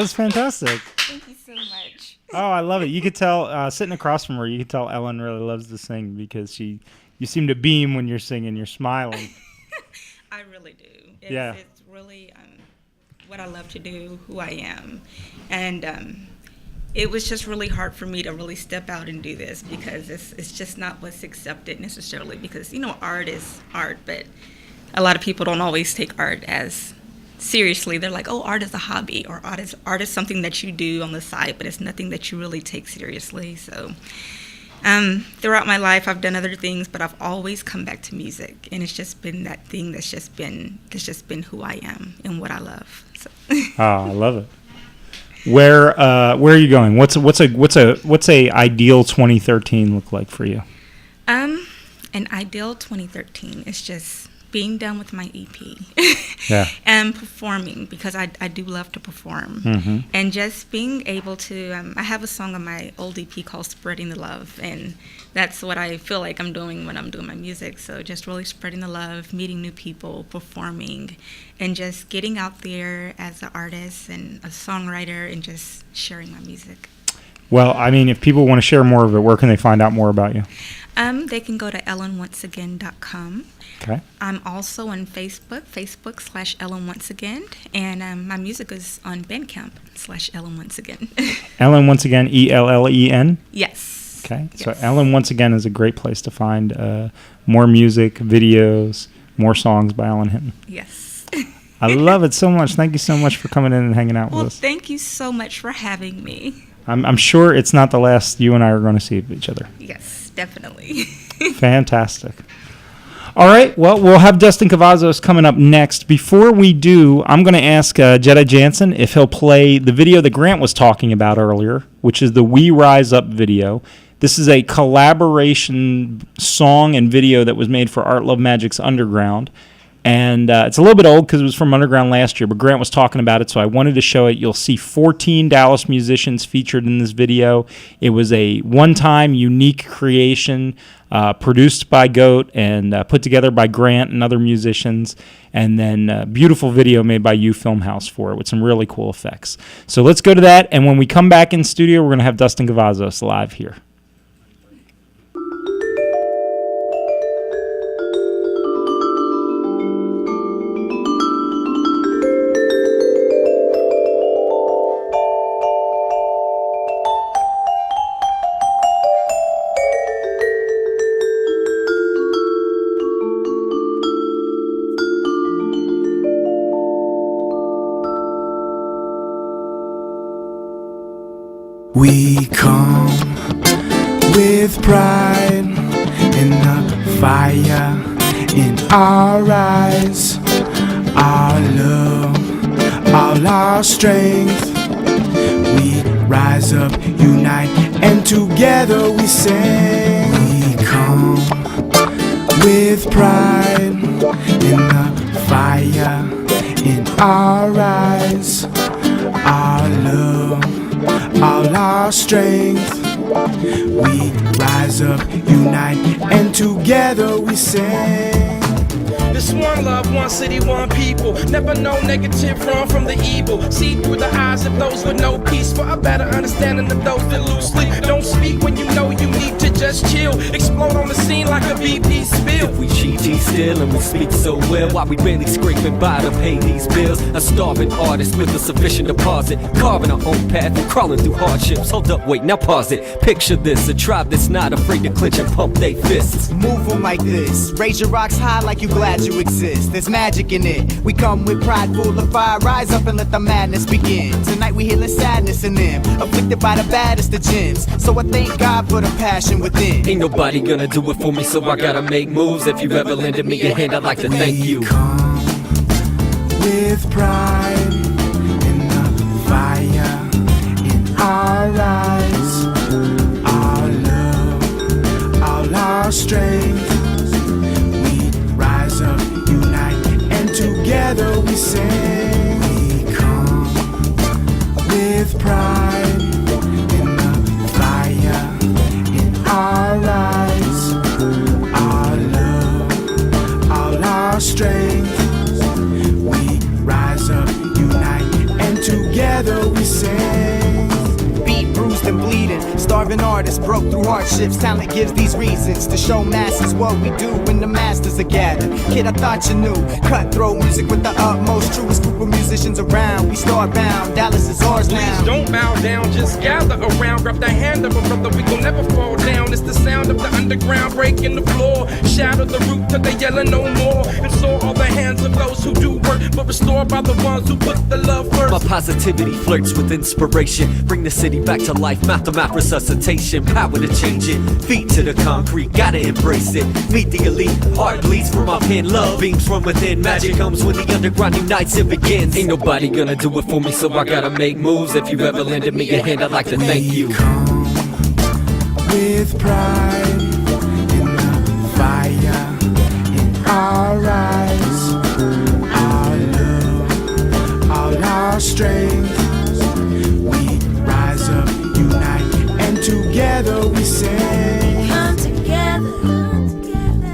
was fantastic. Thank you so much. Oh, I love it. You could tell, sitting across from her, you could tell Ellen really loves to sing because you seem to beam when you're singing. You're smiling. I really do. Yeah. It's really what I love to do, who I am. And it was just really hard for me to really step out and do this because it's just not what's accepted necessarily because, art is art, but a lot of people don't always take art as seriously. They're like, oh, art is a hobby or art is something that you do on the side, but it's nothing that you really take seriously. So throughout my life, I've done other things, but I've always come back to music, and it's just been that thing that's just been who I am and what I love. So. I love it. Where are you going? What's a ideal 2013 look like for you? An ideal 2013 is just being done with my EP. Yeah. And performing because I do love to perform. Mm-hmm. And just being able to I have a song on my old EP called Spreading the Love, and that's what I feel like I'm doing when I'm doing my music. So just really spreading the love, meeting new people, performing, and just getting out there as an artist and a songwriter and just sharing my music. Well, I mean, if people want to share more of it, where can they find out more about you? They can go to EllenOnceAgain.com. Okay. I'm also on Facebook.com/EllenOnceAgain, and my music is on Bandcamp /EllenOnceAgain. Ellen Once Again, ELLEN? Yes. Okay. Yes. So Ellen Once Again is a great place to find more music, videos, more songs by Ellen Hinton. Yes. I love it so much. Thank you so much for coming in and hanging out with us. Well, thank you so much for having me. I'm sure it's not the last you and I are going to see each other. Yes, definitely. Fantastic. All right, well, we'll have Dustin Cavazos coming up next. Before we do, I'm going to ask Jedi Jantzen if he'll play the video that Grant was talking about earlier, which is the We Rise Up video. This is a collaboration song and video that was made for ArtLoveMagic's Underground. And it's a little bit old because it was from Underground last year, but Grant was talking about it, so I wanted to show it. You'll see 14 Dallas musicians featured in this video. It was a one-time, unique creation produced by Goat and put together by Grant and other musicians, and then a beautiful video made by U Filmhouse for it with some really cool effects. So let's go to that, and when we come back in studio, we're going to have Dustin Cavazos live here. We come with pride in the fire in our eyes, our love, all our strength. We rise up, unite, and together we sing. We come with pride in the fire in our eyes, our love, all our strength. We rise up, unite, and together we sing. This one love, one city, one people. Never know negative, run from the evil. See through the eyes of those with no peace, for a better understanding of those that lose sleep. Don't speak when you know you need to just chill. Explode on the scene like a BP spill. If we cheat, still, and we speak so well, why we barely scraping by to pay these bills? A starving artist with a sufficient deposit, carving our own path and crawling through hardships. Hold up, wait, now pause it. Picture this, a tribe that's not afraid to clench and pump they fists. Move them like this, raise your rocks high like you glad you exist. There's magic in it. We come with pride, full of fire. Rise up and let the madness begin. Tonight we healing sadness in them, afflicted by the baddest of gems. So I thank God for the passion within. Ain't nobody gonna do it for me, so I gotta make moves. If you've ever lended me a hand, I'd like to thank you. Come with pride in the fire in our eyes, our love, all our strength. Rise up, unite, and together we sing. We come with pride in the fire in our eyes, our love, all our strength. We rise up, unite, and together we sing. sing. Beat bruised and bleeding, starving artists broke through hardships. Talent gives these reasons to show masses what we do when the masters are gathered. Kid, I thought you knew. Cutthroat music with the utmost truest group of musicians around. We starbound, Dallas is ours now. Please don't bow down, just gather around. Grab the hand of a brother, we gon' never fall down. It's the sound of the underground breaking the floor. Shatter the roof till they yelling no more. And saw all the hands of those who do work, but restored by the ones who put the love first. My positivity flirts with inspiration. Bring the city back to life, mouth to mouth resuscitation. Power to change it, feet to the concrete, gotta embrace it. Meet the elite, heart bleeds from my pen. Love beams from within, magic comes when the underground unites and begins. Ain't nobody gonna do it for me, so I gotta make moves. If you've ever lended me a hand, I'd like to thank you. With pride in the fire in our eyes, our love, all our strength. We rise up, unite, and together we sing. Come together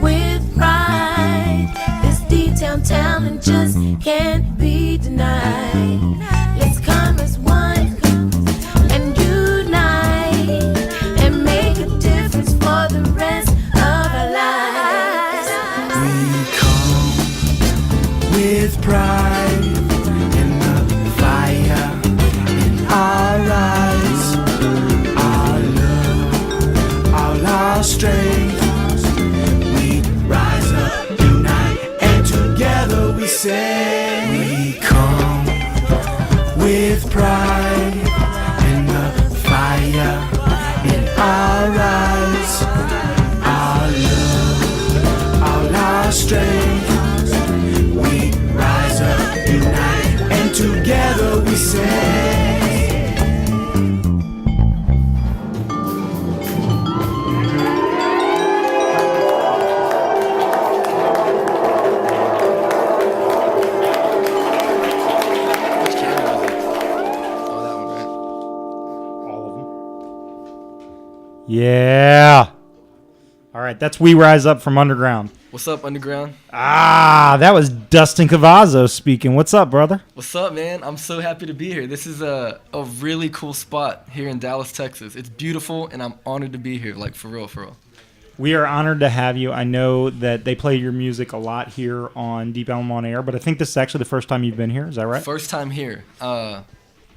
with pride. This D-town talent just can't be denied. Let's come as one and unite and make a difference for the rest of our lives. We come with pride in the fire in our eyes, our love, all our strength. We rise up, unite, and together we sing. We come with pride in the fire in our eyes, our love, all our strength. We rise up, unite, and together we sing. Yeah. All right, that's We Rise Up from Underground. What's up, Underground? That was Dustin Cavazos speaking. What's up, brother? What's up, man? I'm so happy to be here. This is a really cool spot here in Dallas, Texas. It's beautiful, and I'm honored to be here, like, for real, for real. We are honored to have you. I know that they play your music a lot here on Deep Ellum on Air, but I think this is actually the first time you've been here. Is that right? First time here.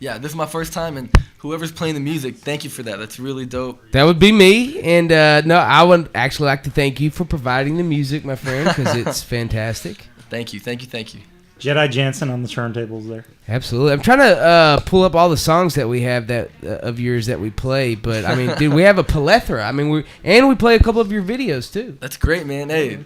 Yeah, this is my first time, and whoever's playing the music, thank you for that. That's really dope. That would be me, and no, I would actually like to thank you for providing the music, my friend, because it's fantastic. Thank you, thank you, thank you. Jedi Jantzen on the turntables there. Absolutely. I'm trying to pull up all the songs that we have that of yours that we play, but I mean, dude, we have a plethora. I mean, we play a couple of your videos too. That's great, man. Hey,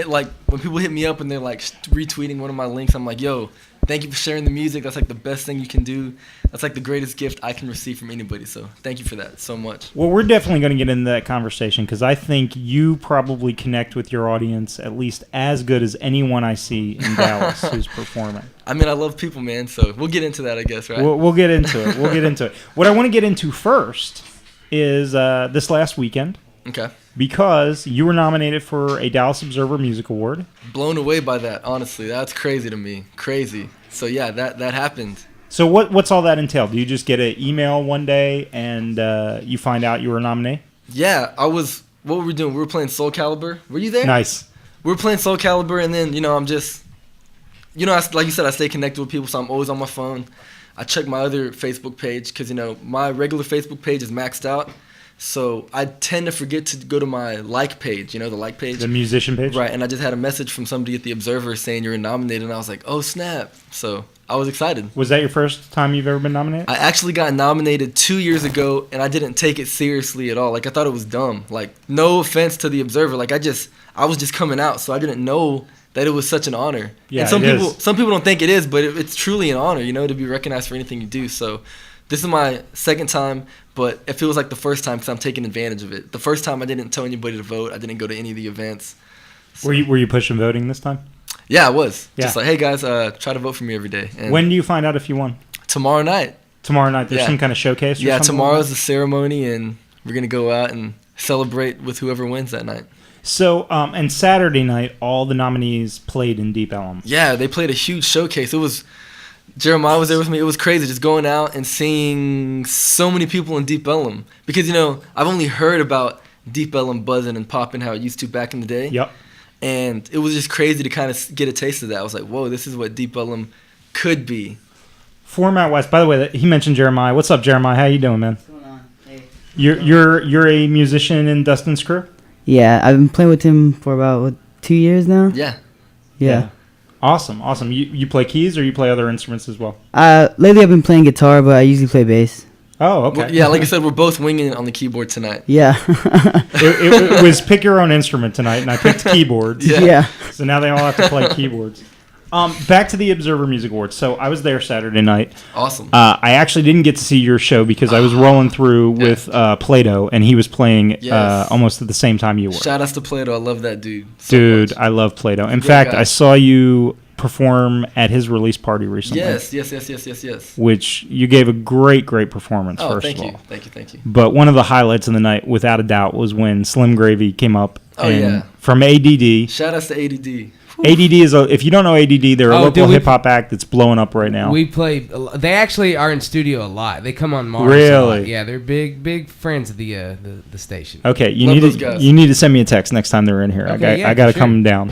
like when people hit me up and they're like retweeting one of my links, I'm like, yo, thank you for sharing the music. That's like the best thing you can do. That's like the greatest gift I can receive from anybody. So thank you for that so much. Well, we're definitely going to get into that conversation because I think you probably connect with your audience at least as good as anyone I see in Dallas who's performing. I mean, I love people, man. So we'll get into that, I guess, right? We'll get into it. We'll get into it. What I want to get into first is this last weekend. Okay. Because you were nominated for a Dallas Observer Music Award. Blown away by that, honestly. That's crazy to me. Crazy. So, yeah, that happened. So what's all that entail? Do you just get an email one day and you find out you were nominated? Yeah, what were we doing? We were playing Soul Calibur. Were you there? Nice. We were playing Soul Calibur, and then, I'm just, like you said, I stay connected with people, so I'm always on my phone. I check my other Facebook page because, my regular Facebook page is maxed out. So I tend to forget to go to my like page, the like page. The musician page? Right, and I just had a message from somebody at the Observer saying you were nominated, and I was like, oh, snap. So I was excited. Was that your first time you've ever been nominated? I actually got nominated 2 years ago, and I didn't take it seriously at all. Like, I thought it was dumb. Like, no offense to the Observer. Like, I was just coming out, so I didn't know that it was such an honor. Yeah, and some people don't think it is, but it's truly an honor, to be recognized for anything you do. So this is my second time, but it feels like the first time because I'm taking advantage of it. The first time I didn't tell anybody to vote. I didn't go to any of the events. So. Were you pushing voting this time? Yeah, I was. Yeah. Just like, hey guys, try to vote for me every day. And when do you find out if you won? Tomorrow night. Tomorrow night? There's some kind of showcase or something? Yeah, tomorrow's the ceremony, and we're going to go out and celebrate with whoever wins that night. So, and Saturday night, all the nominees played in Deep Ellum. Yeah, they played a huge showcase. It was Jeremiah was there with me. It was crazy just going out and seeing so many people in Deep Ellum. Because, you know, I've only heard about Deep Ellum buzzing and popping how it used to back in the day. Yep. And it was just crazy to kind of get a taste of that. I was like, whoa, this is what Deep Ellum could be. Format-wise, by the way, he mentioned Jeremiah. What's up, Jeremiah? How you doing, man? What's going on? Hey. You're a musician in Dustin's crew? Yeah, I've been playing with him for about 2 years now. Yeah. Awesome. You play keys or you play other instruments as well? Lately I've been playing guitar, but I usually play bass. Oh, okay. Well, yeah, like I said, we're both winging it on the keyboard tonight. Yeah. it was pick your own instrument tonight, and I picked keyboards. Yeah. So now they all have to play keyboards. Back to the Observer Music Awards. So I was there Saturday night. Awesome. I actually didn't get to see your show because I was rolling through with Plato, and he was playing almost at the same time you were. Shout outs to Plato. I love that dude. Dude, I love Plato. In fact, I saw you perform at his release party recently. Yes. Which you gave a great performance, first of all. Thank you. But one of the highlights of the night, without a doubt, was when Slim Gravy came up from ADD. Shout outs to ADD. ADD is if you don't know ADD, they're a local hip hop act that's blowing up right now. We play. They actually are in studio a lot. They come on Mars. Really? A lot. Yeah, they're big friends of the station. Okay, you need to send me a text next time they're in here. Okay, I got to come down.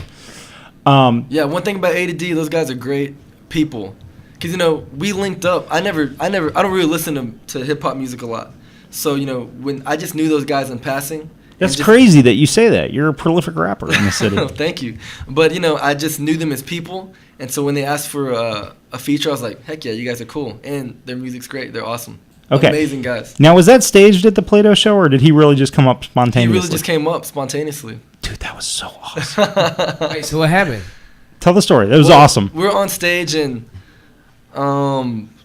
One thing about ADD, those guys are great people. Cause you know we linked up. I don't really listen to hip hop music a lot. So you know when I just knew those guys in passing. That's crazy that you say that. You're a prolific rapper in the city. Thank you. But, you know, I just knew them as people. And so when they asked for a feature, I was like, heck yeah, you guys are cool. And their music's great. They're awesome. Okay. Amazing guys. Now, was that staged at the Plato show, or did he really just come up spontaneously? He really just came up spontaneously. Dude, that was so awesome. Wait, so what happened? Tell the story. That was awesome. We were on stage, and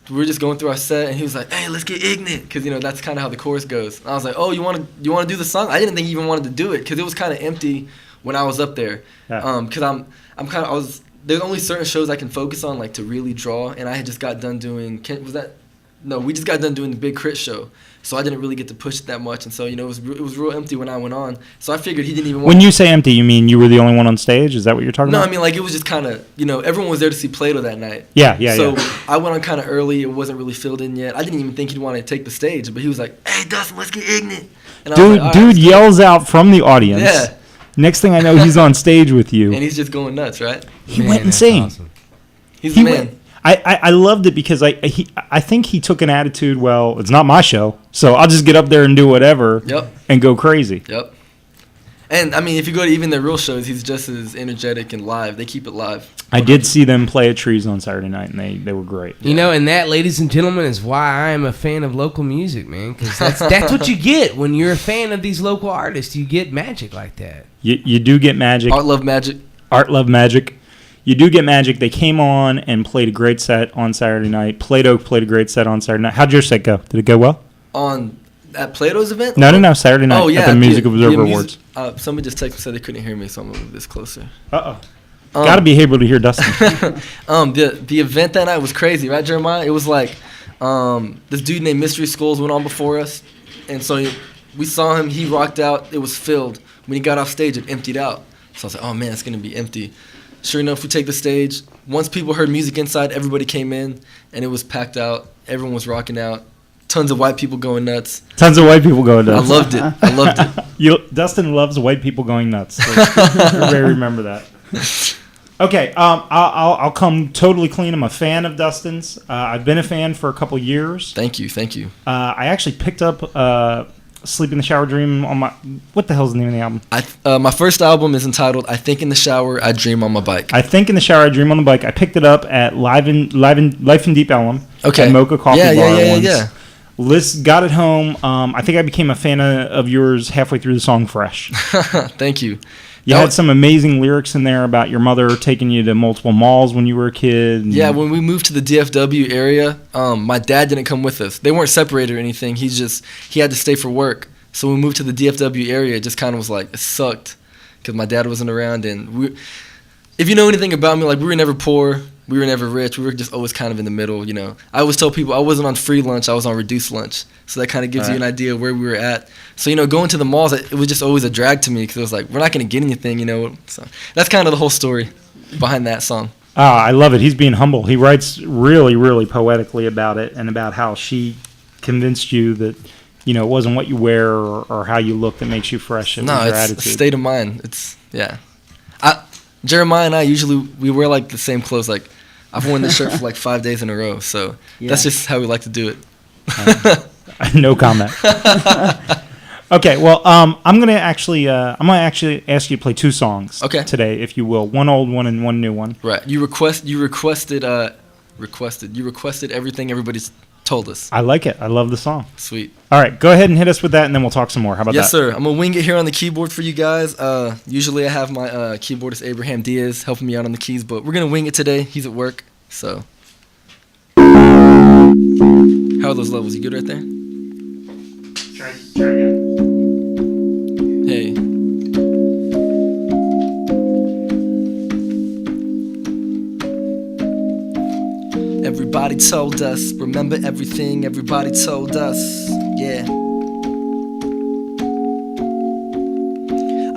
we were just going through our set, and he was like, hey, let's get ignorant, because, you know, that's kind of how the chorus goes. And I was like, oh, you want to do the song? I didn't think he even wanted to do it, because it was kind of empty when I was up there. Because there's only certain shows I can focus on, like, to really draw, and I had just got done doing, we just got done doing the Big Crit show, so I didn't really get to push it that much, and so, you know, it was real empty when I went on, so I figured he didn't even want When you say empty, you mean you were the only one on stage? Is that what you're talking about? No, I mean, like, it was just kind of, you know, everyone was there to see Plato that night. So I went on kind of early, it wasn't really filled in yet, I didn't even think he'd want to take the stage, but he was like, hey, Dustin, let's get ignorant. And I was like, dude yells out from the audience. Yeah. Next thing I know, he's on stage with you. And he's just going nuts, right? He went insane. Awesome. He's the man. I loved it because I think he took an attitude, well, it's not my show, so I'll just get up there and do whatever and go crazy. Yep. And, I mean, if you go to even their real shows, he's just as energetic and live. They keep it live. I did see them play at Trees on Saturday night, and they were great. You know, and that, ladies and gentlemen, is why I am a fan of local music, man, because that's what you get when you're a fan of these local artists. You get magic like that. You do get magic. ArtLoveMagic. You do get magic. They came on and played a great set on Saturday night. Plato played a great set on Saturday night. How'd your set go? Did it go well? At Plato's event? No, Saturday night at the Music Observer Awards. Somebody just texted and said they couldn't hear me, so I'm going to move this closer. Got to be able to hear Dustin. The event that night was crazy, right, Jeremiah? It was like this dude named Mystery Skulls went on before us, and so we saw him. He rocked out. It was filled. When he got off stage, it emptied out. So I was like, oh, man, it's going to be empty. Sure enough, we take the stage. Once people heard music inside, everybody came in, and it was packed out. Everyone was rocking out. Tons of white people going nuts. I loved it. Dustin loves white people going nuts. Everybody remember that. Okay, I'll come totally clean. I'm a fan of Dustin's. I've been a fan for a couple years. Thank you. I actually picked up Sleep in the Shower Dream on my... What the hell's the name of the album? My first album is entitled I Think in the Shower, I Dream on My Bike. I Think in the Shower, I Dream on the Bike. I picked it up at Life in Deep Ellum. Okay. At Mocha Coffee Bar once. Yeah. Liz got it home. I think I became a fan of yours halfway through the song Fresh. Thank you. You had some amazing lyrics in there about your mother taking you to multiple malls when you were a kid. Yeah, when we moved to the DFW area, my dad didn't come with us. They weren't separated or anything. He had to stay for work. So when we moved to the DFW area, it just kind of was like, it sucked because my dad wasn't around. And if you know anything about me, like we were never poor. We were never rich. We were just always kind of in the middle, you know. I always tell people I wasn't on free lunch. I was on reduced lunch. So that kind of gives you an idea of where we were at. So, you know, going to the malls, it was just always a drag to me because it was like, we're not going to get anything, you know. So that's kind of the whole story behind that song. I love it. He's being humble. He writes really, really poetically about it and about how she convinced you that, you know, it wasn't what you wear or how you look that makes you fresh. No, it's a state of mind. It's, yeah. Jeremiah and I we wear like the same clothes. Like, I've worn this shirt for like 5 days in a row. So that's just how we like to do it. No comment. Okay, well, I'm gonna actually ask you to play 2 songs today, if you will. One old one and one new one. Right. You requested everything everybody's told us. I like it. I love the song. Sweet. All right, go ahead and hit us with that, and then we'll talk some more. How about that? Yes, sir. I'm gonna wing it here on the keyboard for you guys. Usually I have my keyboardist Abraham Diaz helping me out on the keys, but we're gonna wing it today. He's at work, so. How are those levels? You good right there? Try again. Hey. Everybody told us, remember everything everybody told us, yeah.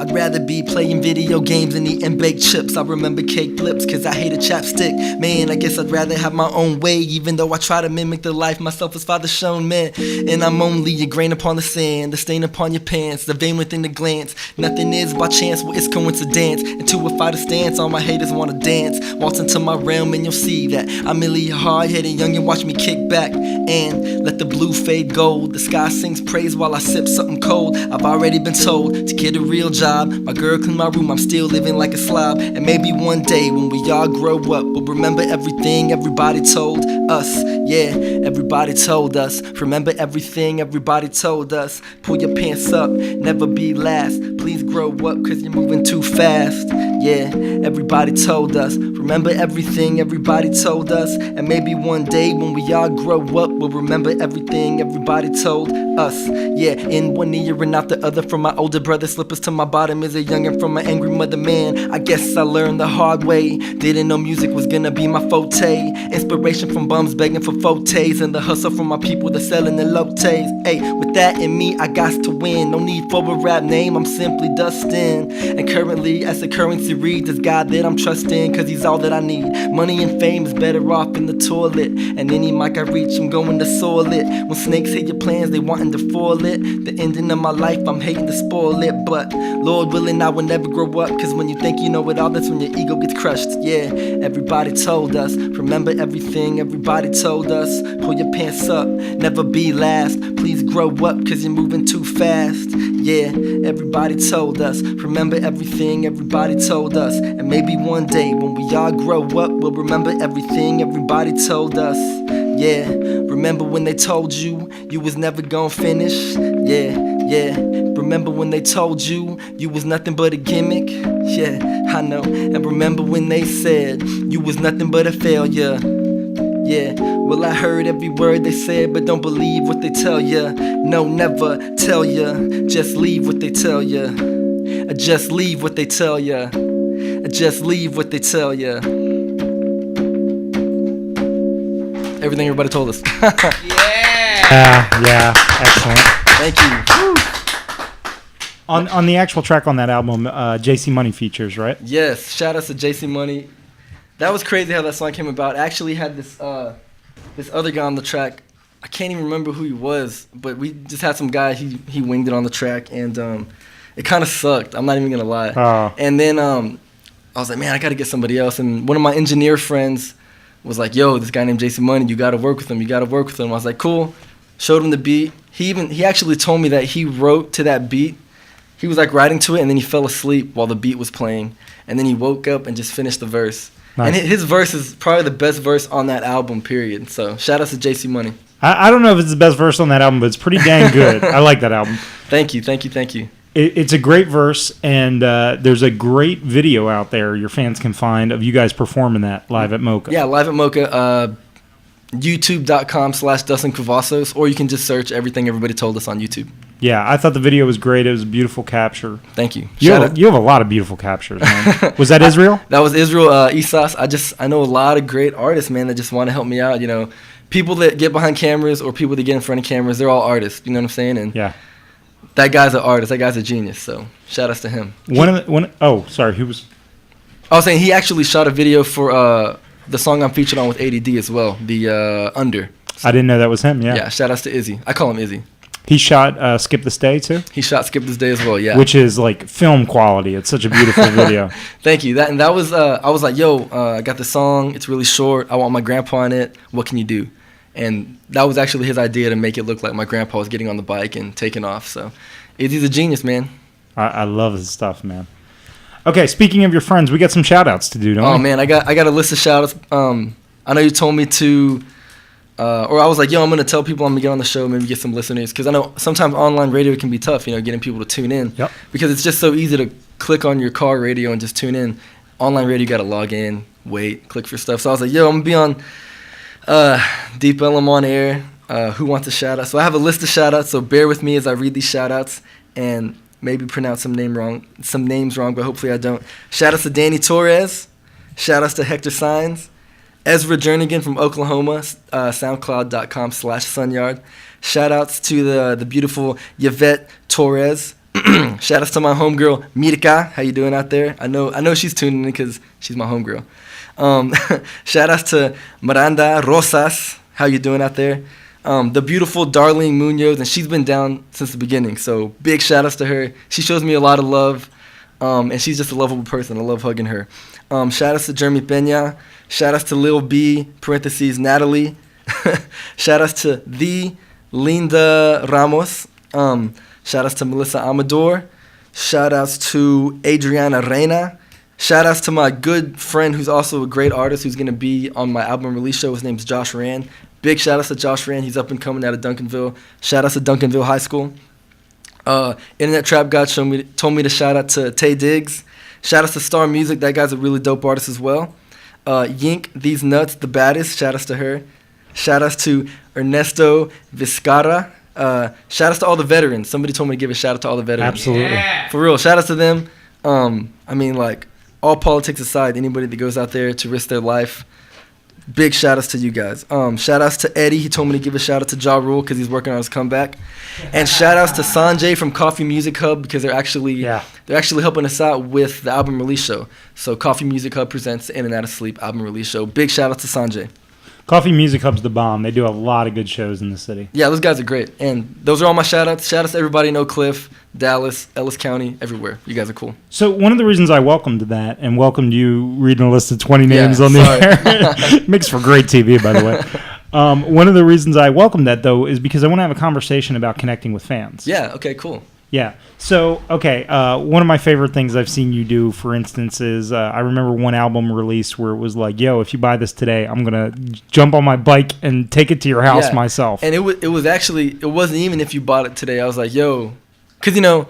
I'd rather be playing video games than eating baked chips. I remember cake lips, cause I hate a chapstick. Man, I guess I'd rather have my own way, even though I try to mimic the life myself as father shown, man. And I'm only a grain upon the sand, the stain upon your pants, the vein within the glance. Nothing is by chance, well it's coincidence. And to a fighter stance, all my haters wanna dance. Waltz into my realm and you'll see that I'm merely a hard-headed young and watch me kick back and let the blue fade gold. The sky sings praise while I sip something cold. I've already been told to get a real job. My girl clean my room, I'm still living like a slob. And maybe one day when we all grow up, we'll remember everything everybody told us. Yeah, everybody told us. Remember everything everybody told us. Pull your pants up, never be last. Please grow up cause you're moving too fast. Yeah, everybody told us. Remember everything everybody told us. And maybe one day when we all grow up, we'll remember everything everybody told us. Yeah, in one ear and out the other, from my older brother slippers to my bottom is a youngin' from my angry mother, man. I guess I learned the hard way. Didn't know music was gonna be my forte. Inspiration from bums begging for fortes, and the hustle from my people that's selling the lotes. Hey, with that in me, I got to win. No need for a rap name, I'm simply Dustin. And currently, as the currency reads, it's God that I'm trusting, cause he's all that I need. Money and fame is better off in the toilet. And any mic I reach, I'm going to soil it. When snakes hit your plans, they wanting to foil it. The ending of my life, I'm hating to spoil it. But Lord willing, I will never grow up, cause when you think you know it all, that's when your ego gets crushed. Yeah, everybody told us. Remember everything everybody told us. Pull your pants up, never be last. Please grow up, cause you're moving too fast. Yeah, everybody told us. Remember everything everybody told us. And maybe one day when we all grow up, we'll remember everything everybody told us. Yeah, remember when they told you you was never gonna finish? Yeah, yeah. Remember when they told you you was nothing but a gimmick? Yeah, I know. And remember when they said you was nothing but a failure? Yeah, well I heard every word they said, but don't believe what they tell ya. No, never tell ya. Just leave what they tell ya. Just leave what they tell ya. Just leave what they tell ya. Everything everybody told us. Yeah, excellent. Thank you. On the actual track on that album, JC Money features, right? Yes, shout out to JC Money. That was crazy how that song came about. I actually had this other guy on the track. I can't even remember who he was, but we just had some guy, he winged it on the track, and it kind of sucked. I'm not even going to lie. Oh. And then I was like, man, I got to get somebody else. And one of my engineer friends was like, yo, this guy named JC Money, you got to work with him. I was like, cool. Showed him the beat. He actually told me that he wrote to that beat. He was like writing to it, and then he fell asleep while the beat was playing. And then he woke up and just finished the verse. Nice. And his verse is probably the best verse on that album, period. So shout out to JC Money. I don't know if it's the best verse on that album, but it's pretty dang good. I like that album. Thank you. It's a great verse, and there's a great video out there your fans can find of you guys performing that live at Mocha. Yeah, live at Mocha. YouTube.com/Dustin Cavazos, or you can just search Everything Everybody Told Us on YouTube. Yeah, I thought the video was great. It was a beautiful capture. Thank you. You have a lot of beautiful captures, man. Was that Israel? That was Israel, Isas. I know a lot of great artists, man, that just want to help me out. You know, people that get behind cameras or people that get in front of cameras, they're all artists. You know what I'm saying? And yeah, that guy's an artist. That guy's a genius. So shout outs to him. Who was? I was saying he actually shot a video for the song I'm featured on with ADD as well, the Under. I didn't know that was him. Yeah. Yeah. Shout outs to Izzy. I call him Izzy. He shot Skip This Day too. He shot Skip This Day as well. Yeah. Which is like film quality. It's such a beautiful video. Thank you. That was I was like, yo, I got the song. It's really short. I want my grandpa in it. What can you do? And that was actually his idea to make it look like my grandpa was getting on the bike and taking off. So Izzy's a genius, man. I love his stuff, man. Okay, speaking of your friends, we got some shout outs to do, don't we? Oh man, I got a list of shout outs. I know you told me to or I was like, yo, I'm gonna tell people I'm gonna get on the show, maybe get some listeners, because I know sometimes online radio can be tough, getting people to tune in. Yep. Because it's just so easy to click on your car radio and just tune in. Online radio, you gotta log in, wait, click for stuff. So I was like, yo, I'm gonna be on Deep Ellum on air. Who wants a shout out? So I have a list of shout outs, so bear with me as I read these shout outs and maybe pronounce some names wrong, but hopefully I don't. Shout outs to Danny Torres. Shout outs to Hector Sines. Ezra Jernigan from Oklahoma, soundcloud.com/Sunyard. Shout outs to the beautiful Yvette Torres. Shout outs to my homegirl Mirka. How you doing out there? I know she's tuning in because she's my homegirl. Shout outs to Miranda Rosas. How you doing out there? The beautiful Darlene Munoz, and she's been down since the beginning. So big shout outs to her. She shows me a lot of love, and she's just a lovable person. I love hugging her. Shout outs to Jeremy Pena. Shout outs to Lil B, parentheses, Natalie. Shout outs to the Linda Ramos. Shout outs to Melissa Amador. Shout outs to Adriana Reina. Shout outs to my good friend who's also a great artist who's going to be on my album release show. His name's Josh Rand. Big shout outs to Josh Rand. He's up and coming out of Duncanville. Shout outs to Duncanville High School. Internet Trap God told me to shout out to Tay Diggs. Shout outs to Star Music. That guy's a really dope artist as well. Yink, These Nuts, the baddest. Shout outs to her. Shout outs to Ernesto Vizcarra. Shout outs to all the veterans. Somebody told me to give a shout out to all the veterans. Absolutely. Yeah. For real. Shout outs to them. I mean, like, all politics aside, anybody that goes out there to risk their life, big shout outs to you guys. Shout outs to Eddie. He told me to give a shout out to Ja Rule because he's working on his comeback. And shout outs to Sanjay from Coffee Music Hub because they're actually helping us out with the album release show. So Coffee Music Hub presents the In and Out of Sleep album release show. Big shout out to Sanjay. Coffee Music Hub's the bomb. They do a lot of good shows in the city. Yeah, those guys are great. And those are all my shout outs. Shout outs to everybody in Oak Cliff, Dallas, Ellis County, everywhere. You guys are cool. So one of the reasons I welcomed that and welcomed you reading a list of 20 names on the air makes for great TV, by the way. One of the reasons I welcomed that, though, is because I want to have a conversation about connecting with fans. Yeah, okay, cool. Yeah. So, okay, one of my favorite things I've seen you do, for instance, is I remember one album release where it was like, yo, if you buy this today, I'm going to jump on my bike and take it to your house myself. And it was actually, it wasn't even if you bought it today. I was like, yo, because,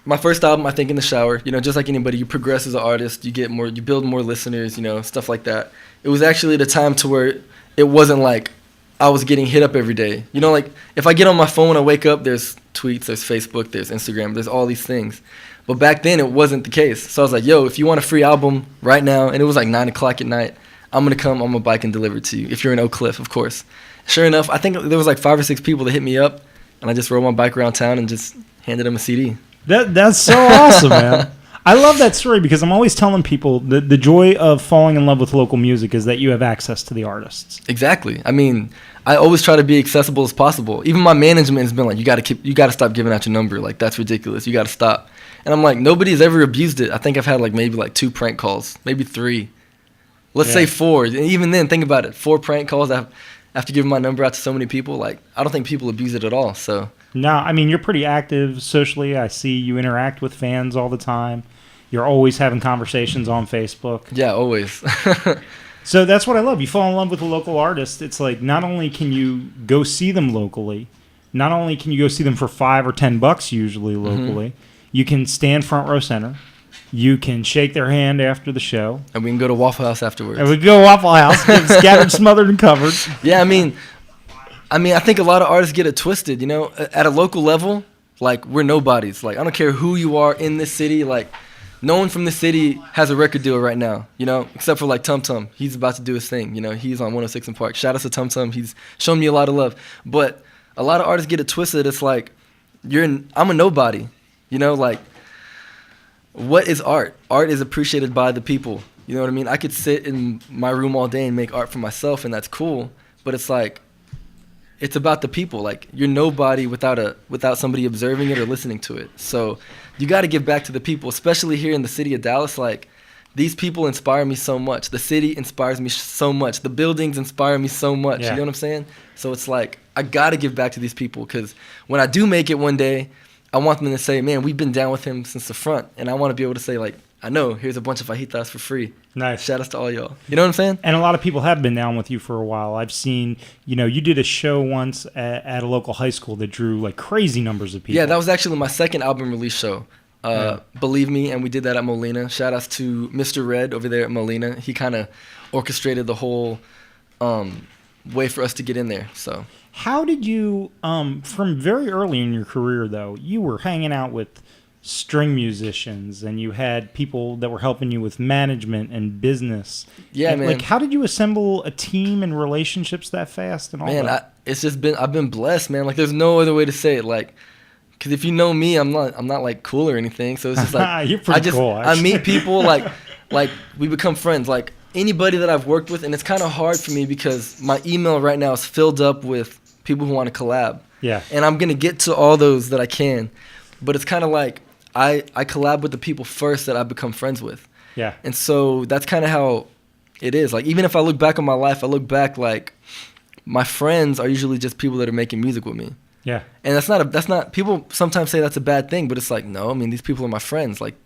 my first album, I think in the shower, just like anybody, you progress as an artist, you build more listeners, stuff like that. It was actually the time to where it wasn't like I was getting hit up every day. Like if I get on my phone when I wake up, there's tweets, there's Facebook, there's Instagram, there's all these things. But back then it wasn't the case. So I was like, yo, if you want a free album right now, and it was like 9 o'clock at night, I'm going to come on my bike and deliver it to you. If you're in Oak Cliff, of course. Sure enough, I think there was like 5 or 6 people that hit me up, and I just rode my bike around town and just handed them a CD. That's so awesome, man. I love that story because I'm always telling people that the joy of falling in love with local music is that you have access to the artists. Exactly. I mean, I always try to be accessible as possible. Even my management has been like, you got to stop giving out your number. Like, that's ridiculous. You got to stop. And I'm like, nobody's ever abused it. I think I've had like maybe like 2 prank calls, maybe 3. Let's say 4. And even then, think about it. 4 prank calls after giving my number out to so many people. Like, I don't think people abuse it at all. So. No, I mean, you're pretty active socially. I see you interact with fans all the time. You're always having conversations on Facebook. Yeah, always. So that's what I love. You fall in love with a local artist. It's like not only can you go see them locally, not only can you go see them for $5 or $10 usually locally, you can stand front row center. You can shake their hand after the show. And we can go to Waffle House afterwards. And we can go to Waffle House, get scattered, smothered, and covered. Yeah, I mean, I think a lot of artists get it twisted, At a local level, like, we're nobodies. Like, I don't care who you are in this city. Like, no one from the city has a record deal right now, except for, like, Tum Tum. He's about to do his thing, He's on 106 in Park. Shout out to Tum Tum. He's shown me a lot of love. But a lot of artists get it twisted. It's like, I'm a nobody, Like, what is art? Art is appreciated by the people. You know what I mean? I could sit in my room all day and make art for myself, and that's cool. But it's like, it's about the people. Like, you're nobody without somebody observing it or listening to it. So you got to give back to the people, especially here in the city of Dallas. Like, these people inspire me so much. The city inspires me so much. The buildings inspire me so much. Yeah. You know what I'm saying? So it's like, I got to give back to these people, because when I do make it one day, I want them to say, man, we've been down with him since the front. And I want to be able to say, like, I know, here's a bunch of fajitas for free. Nice. Shout outs to all y'all. You know what I'm saying? And a lot of people have been down with you for a while. I've seen, you did a show once at a local high school that drew like crazy numbers of people. Yeah, that was actually my second album release show. Believe Me, and we did that at Molina. Shout outs to Mr. Red over there at Molina. He kind of orchestrated the whole way for us to get in there. So, how did you, from very early in your career though, you were hanging out with string musicians and you had people that were helping you with management and business. Yeah, man. Like, how did you assemble a team and relationships that fast and all that? I've been blessed, man. Like, there's no other way to say it. Like, because if you know me, I'm not like cool or anything. So it's just like You're pretty cool, I meet people like we become friends. Like, anybody that I've worked with, and it's kind of hard for me because my email right now is filled up with people who want to collab. Yeah. And I'm gonna get to all those that I can, but it's kind of like I collab with the people first that I become friends with. Yeah. And so that's kind of how it is. Like, even if I look back on my life, I look back like my friends are usually just people that are making music with me. Yeah. And that's not people sometimes say that's a bad thing, but it's like, no, I mean, these people are my friends. Like,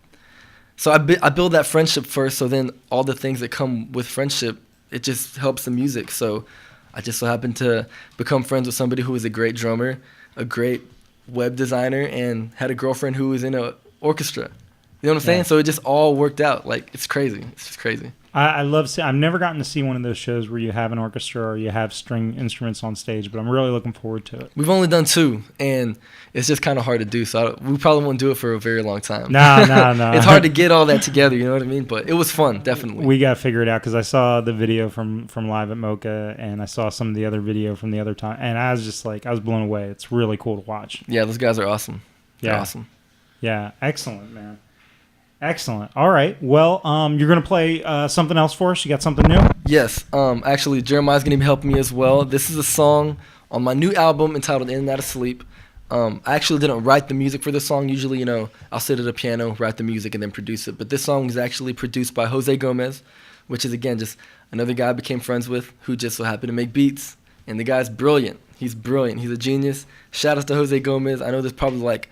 so I build that friendship first, so then all the things that come with friendship, it just helps the music. So I just so happened to become friends with somebody who was a great drummer, a great web designer, and had a girlfriend who was in an orchestra. You know what I'm saying? So it just all worked out. Like, it's crazy. It's just crazy. I love I've never gotten to see one of those shows where you have an orchestra or you have string instruments on stage, but I'm really looking forward to it. We've only done 2, and it's just kind of hard to do. So we probably won't do it for a very long time. No. It's hard to get all that together, you know what I mean? But it was fun, definitely. We got to figure it out, because I saw the video from Live at Mocha, and I saw some of the other video from the other time, and I was just like, I was blown away. It's really cool to watch. Yeah, those guys are awesome. They're Yeah. awesome. Yeah, excellent, man. Excellent. All right. Well, you're going to play something else for us? You got something new? Yes. Actually, Jeremiah's going to be helping me as well. This is a song on my new album entitled In and Out of Sleep. I actually didn't write the music for this song. Usually, I'll sit at a piano, write the music, and then produce it. But this song is actually produced by Jose Gomez, which is, again, just another guy I became friends with who just so happened to make beats. And the guy's brilliant. He's brilliant. He's a genius. Shout out to Jose Gomez. I know there's probably like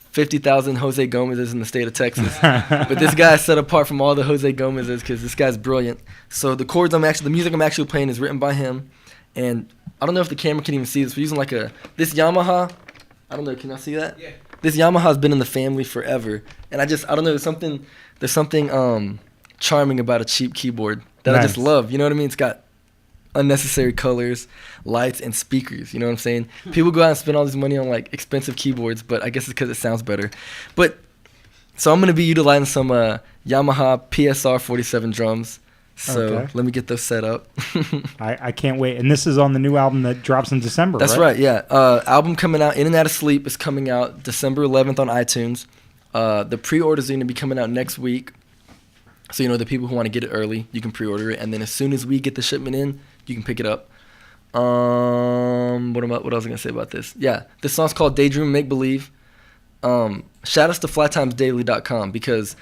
50,000 Jose Gomez's in the state of Texas. But this guy is set apart from all the Jose Gomez's because this guy's brilliant. So the music I'm actually playing is written by him. And I don't know if the camera can even see this. We're using this Yamaha. I don't know, can y'all see that? Yeah. This Yamaha's been in the family forever. And I don't know, there's something charming about a cheap keyboard that I just love. You know what I mean? It's got unnecessary colors, lights, and speakers. You know what I'm saying? People go out and spend all this money on expensive keyboards, but I guess it's because it sounds better. But so I'm gonna be utilizing some Yamaha PSR 47 drums. So let me get those set up. I can't wait. And this is on the new album that drops in December. That's right. Yeah. Album coming out. In and Out of Sleep is coming out December 11th on iTunes. The pre-orders are gonna be coming out next week. So the people who want to get it early, you can pre-order it, and then as soon as we get the shipment in, you can pick it up. What else was I gonna say about this? Yeah, this song's called Daydream Make Believe. Shout outs to flytimesdaily.com because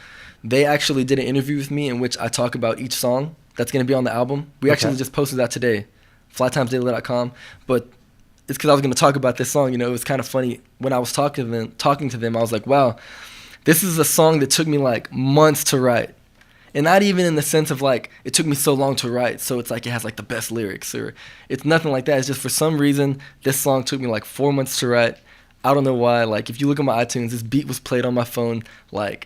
they actually did an interview with me in which I talk about each song that's gonna be on the album. We actually just posted that today, flytimesdaily.com. But it's because I was gonna talk about this song. It was kind of funny when I was talking to them. I was like, wow, this is a song that took me months to write. And not even in the sense of it took me so long to write, so it's it has the best lyrics, or it's nothing like that. It's just for some reason this song took me 4 months to write. I don't know why. If you look at my iTunes, this beat was played on my phone I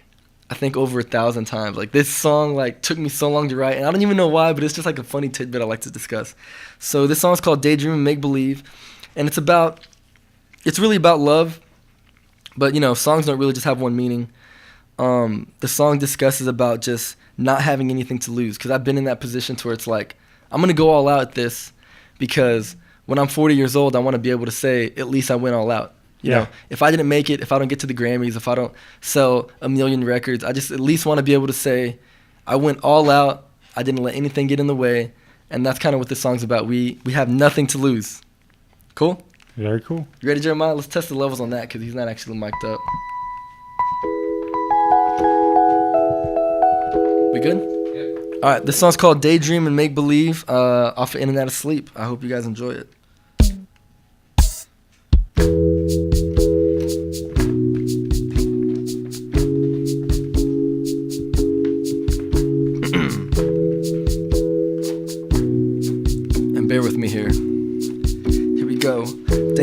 think over 1,000 times. This song took me so long to write, and I don't even know why, but it's just a funny tidbit I like to discuss. So this song's called Daydream Make Believe, and it's really about love, but songs don't really just have one meaning. The song discusses about just not having anything to lose, because I've been in that position to where it's I'm going to go all out at this because when I'm 40 years old, I want to be able to say, at least I went all out. You know, if I didn't make it, if I don't get to the Grammys, if I don't sell 1 million records, I just at least want to be able to say I went all out. I didn't let anything get in the way. And that's kind of what this song's about. We have nothing to lose. Cool? Very cool. You ready, Jeremiah? Let's test the levels on that because he's not actually mic'd up. We good? Yep. All right, this song's called Daydream and Make Believe off of Internet Asleep. I hope you guys enjoy it. And bear with me here. Here we go. We're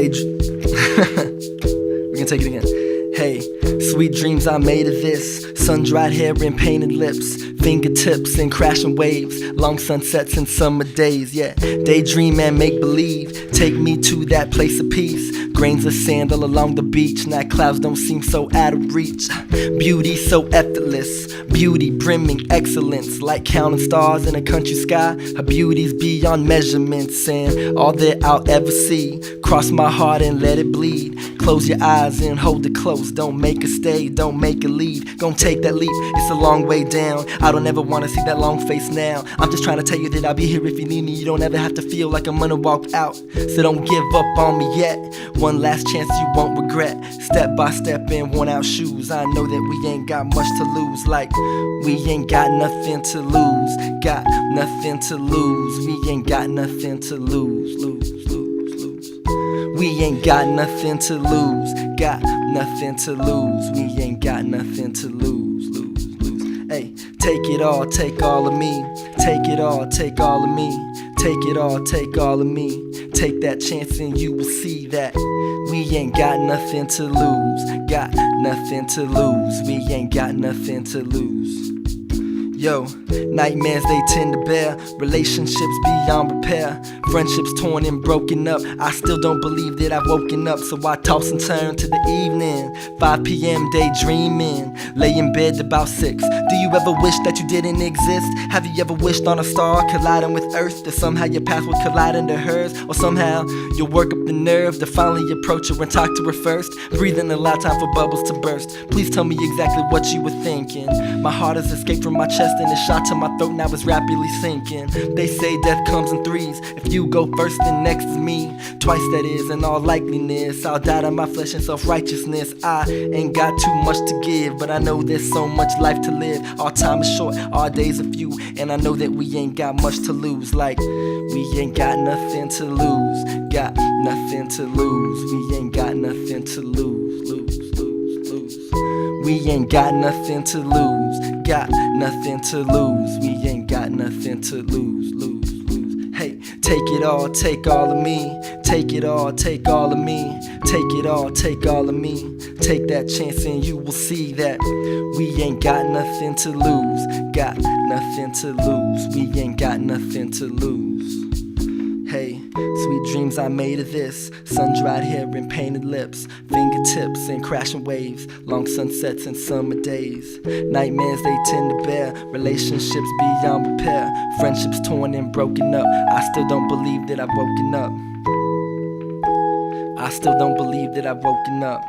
gonna take it again. Hey, sweet dreams I made of this. Sun-dried hair and painted lips. Fingertips and crashing waves. Long sunsets and summer days. Yeah, daydream and make believe. Take me to that place of peace. Grains of sand all along the beach. Night clouds don't seem so out of reach. Beauty so effortless. Beauty brimming excellence. Like counting stars in a country sky. Her beauty's beyond measurements. And all that I'll ever see. Cross my heart and let it bleed. Close your eyes and hold it close. Don't make a stay, don't make a leave. Gon' take that leap, it's a long way down. I don't ever wanna see that long face now. I'm just trying to tell you that I'll be here if you need me. You don't ever have to feel like I'm gonna walk out. So don't give up on me yet. One last chance you won't regret. Step by step in worn out shoes. I know that we ain't got much to lose. Like we ain't got nothing to lose. Got nothing to lose. We ain't got nothing to lose. We ain't got nothing to lose. Got nothing to lose. We ain't got nothing to lose. Hey, take it all, take all of me. Take it all, take all of me. Take it all, take all of me. Take that chance and you will see that we ain't got nothing to lose. Got nothing to lose. We ain't got nothing to lose. Yo, nightmares they tend to bear. Relationships beyond repair. Friendships torn and broken up. I still don't believe that I've woken up. So I toss and turn to the evening. 5 p.m. daydreaming. Lay in bed about 6. Do you ever wish that you didn't exist? Have you ever wished on a star colliding with Earth? That somehow your path would collide into hers? Or somehow you'll work up the nerve to finally approach her and talk to her first? Breathing a lot, time for bubbles to burst. Please tell me exactly what you were thinking. My heart has escaped from my chest and it's shot to my throat, now it's rapidly sinking. They say death comes in threes. If you go first, then next is me. Twice that is, in all likeliness. I'll die to my flesh and self-righteousness. I ain't got too much to give, but I know there's so much life to live. Our time is short, our days are few, and I know that we ain't got much to lose. Like, we ain't got nothing to lose. Got nothing to lose. We ain't got nothing to lose. We ain't got nothing to lose. Got nothing to lose. We ain't got nothing to lose. Hey, take it all, take all of me. Take it all, take all of me. Take it all, take all of me. Take that chance and you will see that we ain't got nothing to lose. Got nothing to lose. We ain't got nothing to lose. Hey, sweet dreams I made of this. Sun-dried hair and painted lips. Fingertips and crashing waves. Long sunsets and summer days. Nightmares they tend to bear. Relationships beyond repair. Friendships torn and broken up. I still don't believe that I've woken up. I still don't believe that I've woken up.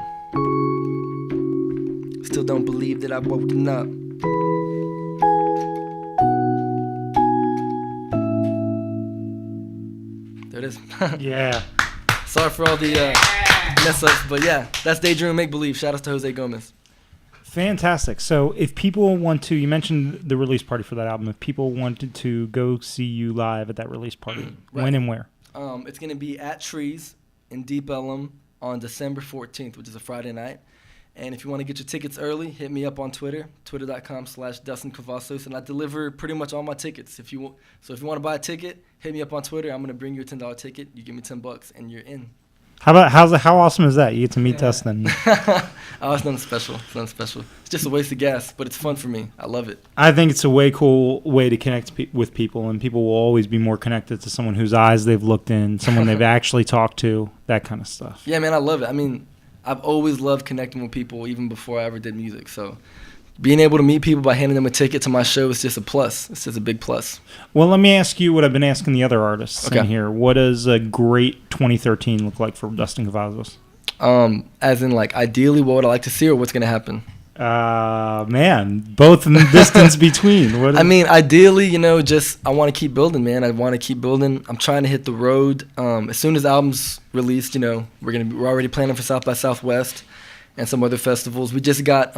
Still don't believe that I've woken up. There it is. Yeah. Sorry for all the mess ups, but yeah, that's Daydream and Make Believe. Shout out to Jose Gomez. Fantastic. So if people want to, you mentioned the release party for that album. If people wanted to go see you live at that release party, Right. when and where? It's going to be at Trees in Deep Ellum on December 14th, which is a Friday night. And if you want to get your tickets early, hit me up on Twitter, twitter.com/Dustin Cavazos, and I deliver pretty much all my tickets. So if you want to buy a ticket, hit me up on Twitter. I'm going to bring you a $10 ticket. You give me $10 and you're in. How awesome is that? You get to meet Dustin. Oh, it's nothing special. It's nothing special. It's just a waste of gas, but it's fun for me. I love it. I think it's a way cool way to connect with people, and people will always be more connected to someone whose eyes they've looked in, someone they've actually talked to, that kind of stuff. Yeah, man, I love it. I mean, I've always loved connecting with people even before I ever did music. So being able to meet people by handing them a ticket to my show is just a plus. It's just a big plus. Well, let me ask you what I've been asking the other artists in here. What does a great 2013 look like for Dustin Cavazos? As in, like, ideally, what would I like to see or what's going to happen? Man, both in the distance between. I mean, ideally, you know, just I want to keep building, man. I want to keep building. I'm trying to hit the road. As soon as the album's released, you know, we're already planning for South by Southwest and some other festivals. We just got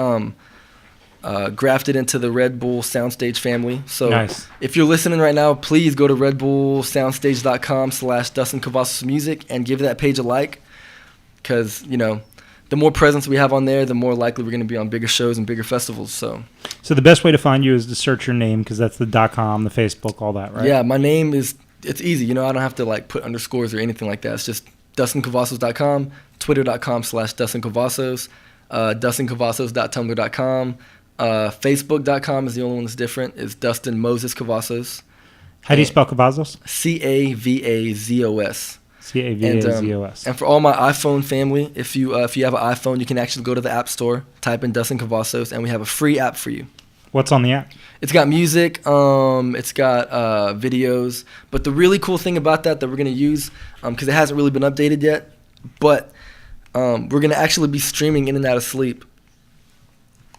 grafted into the Red Bull Soundstage family. So nice. If you're listening right now, please go to redbullsoundstage.com/Dustin Cavazos Music and give that page a like, because, you know, the more presence we have on there, the more likely we're going to be on bigger shows and bigger festivals. So the best way to find you is to search your name, because that's the .com, the Facebook, all that, right? Yeah, my name it's easy. You know, I don't have to like put underscores or anything like that. It's just DustinCavazos.com, Twitter.com/DustinCavazos, DustinCavazos.tumblr.com, Facebook.com is the only one that's different. It's Dustin Moses Cavazos. How do you spell Cavazos? Cavazos. Cavazos. And for all my iPhone family, if you have an iPhone, you can actually go to the App Store, type in Dustin Cavazos, and we have a free app for you. What's on the app? It's got music, it's got videos. But the really cool thing about that we're going to use, because it hasn't really been updated yet, but we're going to actually be streaming In and Out of Sleep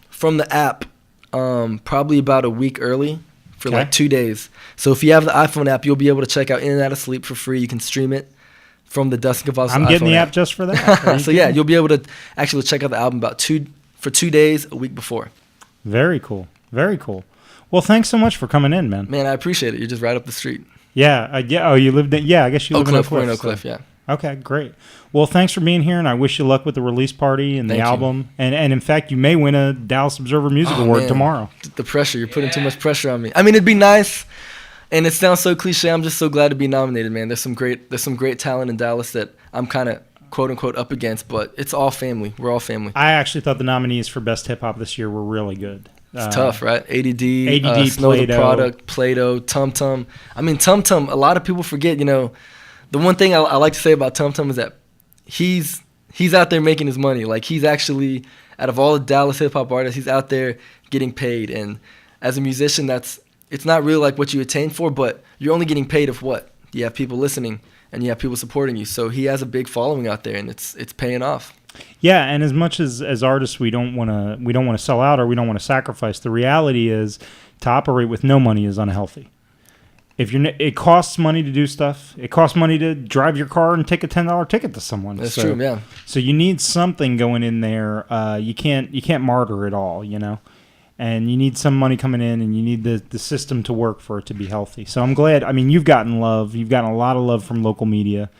from the app probably about a week early for like 2 days. So if you have the iPhone app, you'll be able to check out In and Out of Sleep for free. You can stream it from the Dustin Cavazos I'm getting the app just for that. So yeah, you'll be able to actually check out the album for 2 days a week before. Very cool. Very cool. Well, thanks so much for coming in, man. Man, I appreciate it. You're just right up the street. Yeah. Oh, you lived in, I guess you live in Oak Cliff. We're in Oak Cliff, yeah. Okay, great. Well, thanks for being here, and I wish you luck with the release party and the album. And in fact, you may win a Dallas Observer Music Award tomorrow. The pressure. You're putting too much pressure on me. I mean, it'd be nice, and it sounds so cliche. I'm just so glad to be nominated, man. There's some great talent in Dallas that I'm kind of quote unquote up against, but it's all family. We're all family. I actually thought the nominees for Best Hip Hop this year were really good. It's tough, right? ADD, Play-Doh. Snow the Product, Play-Doh, Tum Tum. I mean, Tum Tum, a lot of people forget, you know, the one thing I like to say about Tum Tum is that he's out there making his money. Like, he's actually, out of all the Dallas hip-hop artists, he's out there getting paid. And as a musician, it's not really like what you attain for, but you're only getting paid if what? You have people listening and you have people supporting you. So he has a big following out there, and it's paying off. Yeah, and as much as artists we don't want to sell out or we don't want to sacrifice, the reality is to operate with no money is unhealthy. It costs money to do stuff. It costs money to drive your car and take a $10 ticket to someone. That's true, yeah. So you need something going in there. You can't martyr it all, you know. And you need some money coming in, and you need the system to work for it to be healthy. So I'm glad. I mean, you've gotten love. You've gotten a lot of love from local media.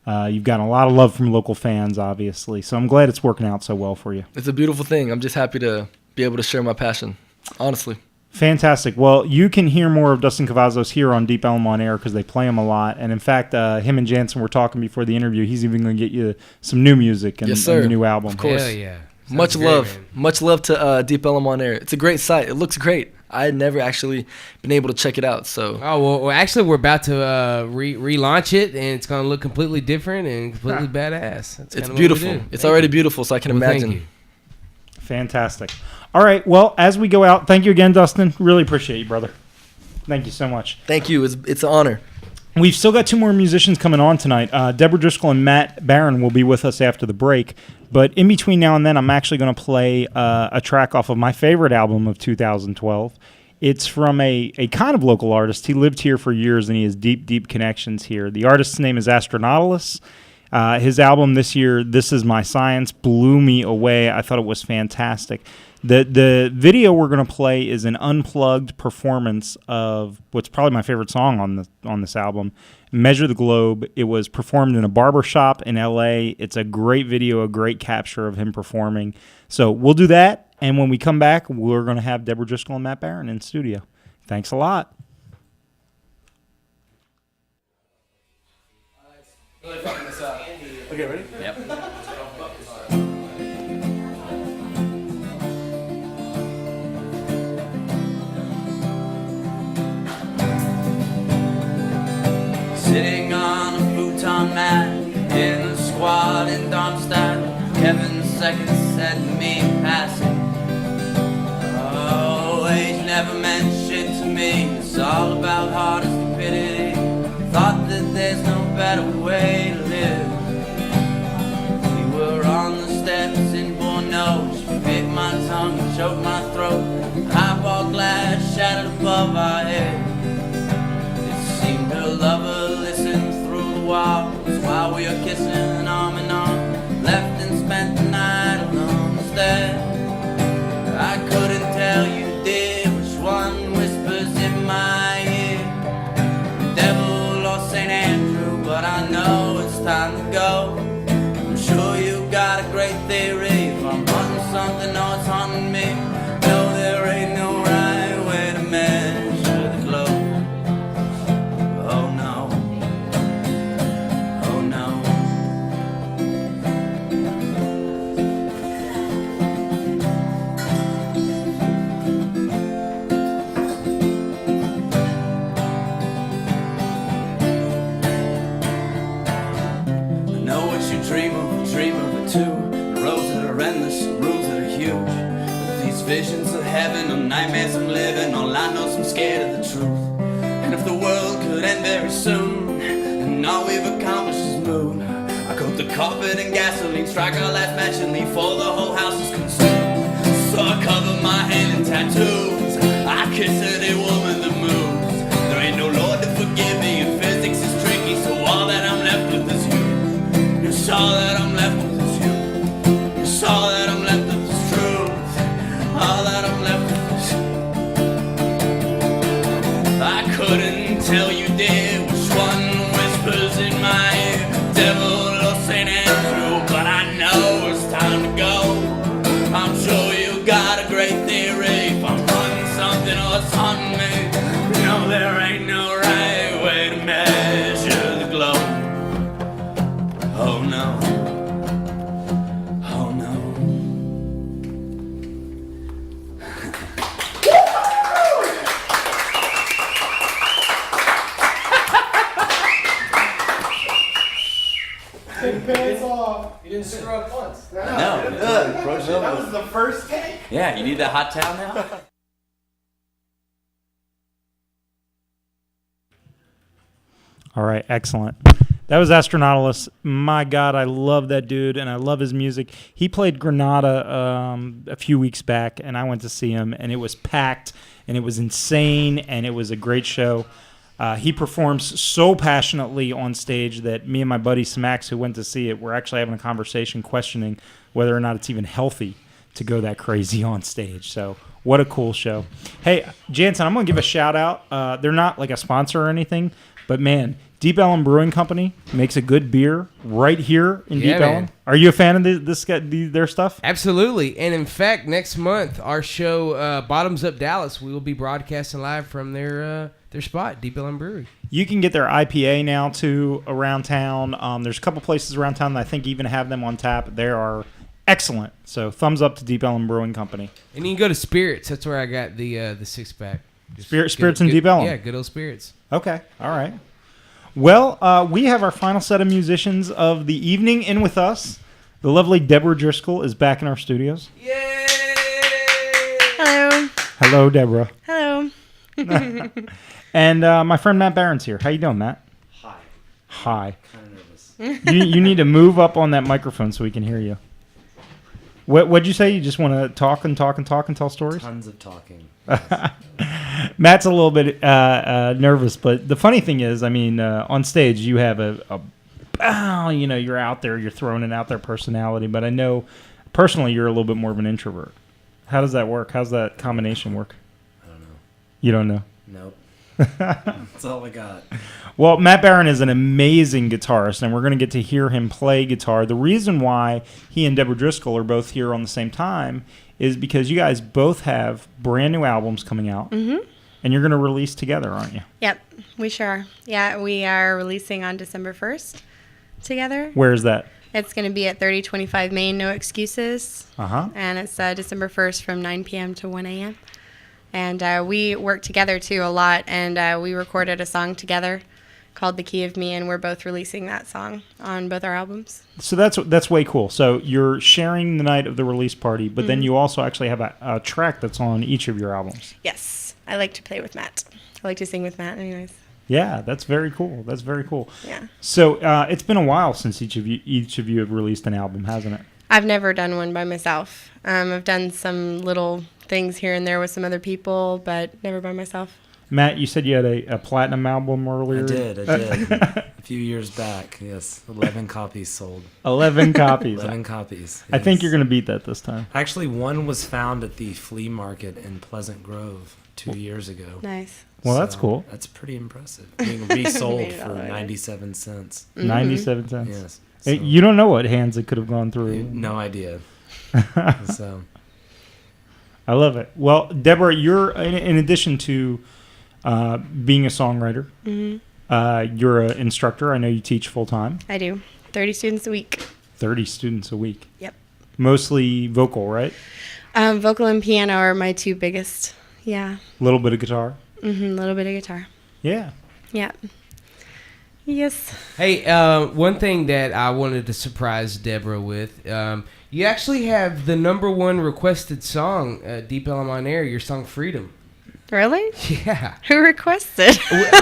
You've gotten a lot of love from local fans, obviously. So I'm glad it's working out so well for you. It's a beautiful thing. I'm just happy to be able to share my passion, honestly. Fantastic. Well, you can hear more of Dustin Cavazos here on Deep Ellum on Air because they play him a lot. And in fact, him and Jantzen were talking before the interview. He's even going to get you some new music and, yes, sir. And the new album. Of course. Hell yeah. Much love. Much love to Deep Ellum on Air. It's a great site. It looks great. I had never actually been able to check it out. So. Oh, well actually, we're about to relaunch it, and it's going to look completely different and completely badass. It's beautiful. It's already beautiful, so I can imagine. Thank you. Fantastic. All right. Well, as we go out, thank you again, Dustin. Really appreciate you, brother. Thank you so much. Thank you. It's an honor. We've still got 2 more musicians coming on tonight. Deborah Driscoll and Matt Barron will be with us after the break. But in between now and then, I'm actually going to play a track off of my favorite album of 2012. It's from a kind of local artist. He lived here for years, and he has deep, deep connections here. The artist's name is Astronautilus. His album this year, This Is My Science, blew me away. I thought it was fantastic. The video we're going to play is an unplugged performance of what's probably my favorite song on this album, Measure the Globe. It was performed in a barbershop in L.A. It's a great video, a great capture of him performing. So we'll do that, and when we come back, we're going to have Deborah Driscoll and Matt Barron in studio. Thanks a lot. Really fucking this up. Okay, ready? Yep. Sitting on a futon mat in a squad in Darmstadt, Kevin Second said to me passing, oh, age never meant shit to me. It's all about heart and stupidity. Thought that there's no better way to live. We were above our heads. It seemed her lover listened through the walls while we were kissing arm in arm, left and spent the night alone instead. I couldn't tell you, dear, which one whispers in my ear, the devil or St. Andrew, but I know it's time to go. I'm sure you got a great theory, if I'm hunting something or it's hunting me. No, there ain't no right way to measure the glow. Oh no, oh no. I know what you dream of it too. The roads that are endless, the rooms that are huge. With these visions of heaven or nightmares I'm living, all I know's I'm scared of the truth. And if the world could end very soon, and all we've accomplished is moon, I coat the carpet in gasoline, strike our last match and leave for the whole house is consumed. So I cover my hand in tattoos, I kiss any woman that moves. There ain't no Lord to forgive me, and physics is tricky, so all that I'm left with is you. It's all that I'm left with is you. It's all that I'm left with is truth. All that I'm left with is I couldn't tell you, dear, which one whispers in my ear, devil or St. Andrew, but I know it's time to go. I'm sure you got a great theory, if I'm hunting something or it's hunting me. No, there ain't no right way to measure the glow. Oh no, oh no. Take pants off. You didn't screw up once. No, That was the first take. Yeah, you need that hot towel now? All right, excellent. That was Astronautilus. My God, I love that dude, and I love his music. He played Granada a few weeks back, and I went to see him, and it was packed, and it was insane, and it was a great show. He performs so passionately on stage that me and my buddy Smax, who went to see it, were actually having a conversation questioning whether or not it's even healthy to go that crazy on stage. So what a cool show. Hey, Jantzen, I'm going to give a shout out. They're not like a sponsor or anything, but man, Deep Ellum Brewing Company makes a good beer right here in Deep Ellum. Are you a fan of their stuff? Absolutely. And in fact, next month, our show, Bottoms Up Dallas, we will be broadcasting live from their spot, Deep Ellum Brewery. You can get their IPA now, too, around town. There's a couple places around town that I think even have them on tap. They are excellent. So thumbs up to Deep Ellum Brewing Company. And you can go to Spirits. That's where I got the six-pack. Spirits and Deep Ellum? Yeah, good old Spirits. Okay. All right. Well, we have our final set of musicians of the evening in with us. The lovely Deborah Driscoll is back in our studios. Yay! Hello. Hello, Deborah. Hello. And my friend Matt Barron's here. How you doing, Matt? Hi. Kind of nervous. You need to move up on that microphone so we can hear you. What'd you say? You just want to talk and tell stories? Tons of talking. Matt's a little bit nervous, but the funny thing is, I mean, on stage you have you're out there, you're throwing it out there personality, but I know personally you're a little bit more of an introvert. How does that work? How's that combination work? I don't know. You don't know? Nope. That's all I got. Well, Matt Barron is an amazing guitarist, and we're going to get to hear him play guitar. The reason why he and Deborah Driscoll are both here on the same time is because you guys both have brand new albums coming out, and you're going to release together, aren't you? Yep, we sure are. Yeah, we are releasing on December 1st together. Where is that? It's going to be at 3025 Main, No Excuses. Uh-huh. And it's December 1st from 9 p.m. to 1 a.m. And we work together, too, a lot. And we recorded a song together called The Key of Me, and we're both releasing that song on both our albums. So that's way cool. So you're sharing the night of the release party, but then you also actually have a track that's on each of your albums. Yes. I like to play with Matt. I like to sing with Matt anyways. Yeah, that's very cool. That's very cool. Yeah. So it's been a while since each of you have released an album, hasn't it? I've never done one by myself. I've done some little things here and there with some other people, but never by myself. Matt, you said you had a platinum album earlier. I did. A few years back, yes. 11 copies sold. 11 copies. 11 copies. I think you're going to beat that this time. Actually, one was found at the flea market in Pleasant Grove 2 years ago. Nice. Well, that's cool. That's pretty impressive. Being resold for 97 cents. 97 cents. Yes. So, you don't know what hands it could have gone through. No idea. So, I love it. Well, Deborah, you're in addition to being a songwriter, you're an instructor. I know you teach full time. I do. 30 students a week. 30 students a week. Yep. Mostly vocal, right? Vocal and piano are my two biggest. Yeah. A little bit of guitar. A little bit of guitar. Yeah. Yeah. Yes. Hey, one thing that I wanted to surprise Deborah with, you actually have the #1 requested song, Deep Ellum on Air, your song Freedom. Really? Yeah. Who requested?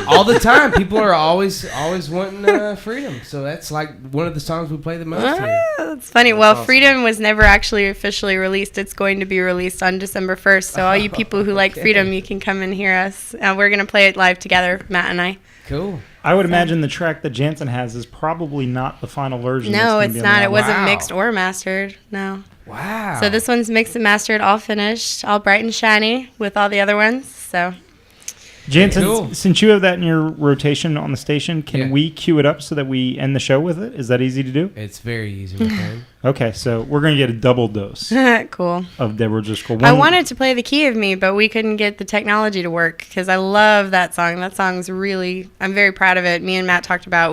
All the time. People are always wanting freedom. So that's like one of the songs we play the most here. That's funny. Well, awesome. Freedom was never actually officially released. It's going to be released on December 1st. So all you people who like freedom, you can come and hear us. We're going to play it live together, Matt and I. Cool. I would imagine the track that Jantzen has is probably not the final version. No, it's not. It wasn't mixed or mastered. No. Wow. So this one's mixed and mastered, all finished, all bright and shiny with all the other ones. So, Jantzen, since you have that in your rotation on the station, can we cue it up so that we end the show with it? Is that easy to do? It's very easy, my friend. Okay, so we're going to get a double dose. Cool. Of Deborah Driscoll. I wanted to play The Key of Me, but we couldn't get the technology to work because I love that song. That song's really, I'm very proud of it. Me and Matt talked about,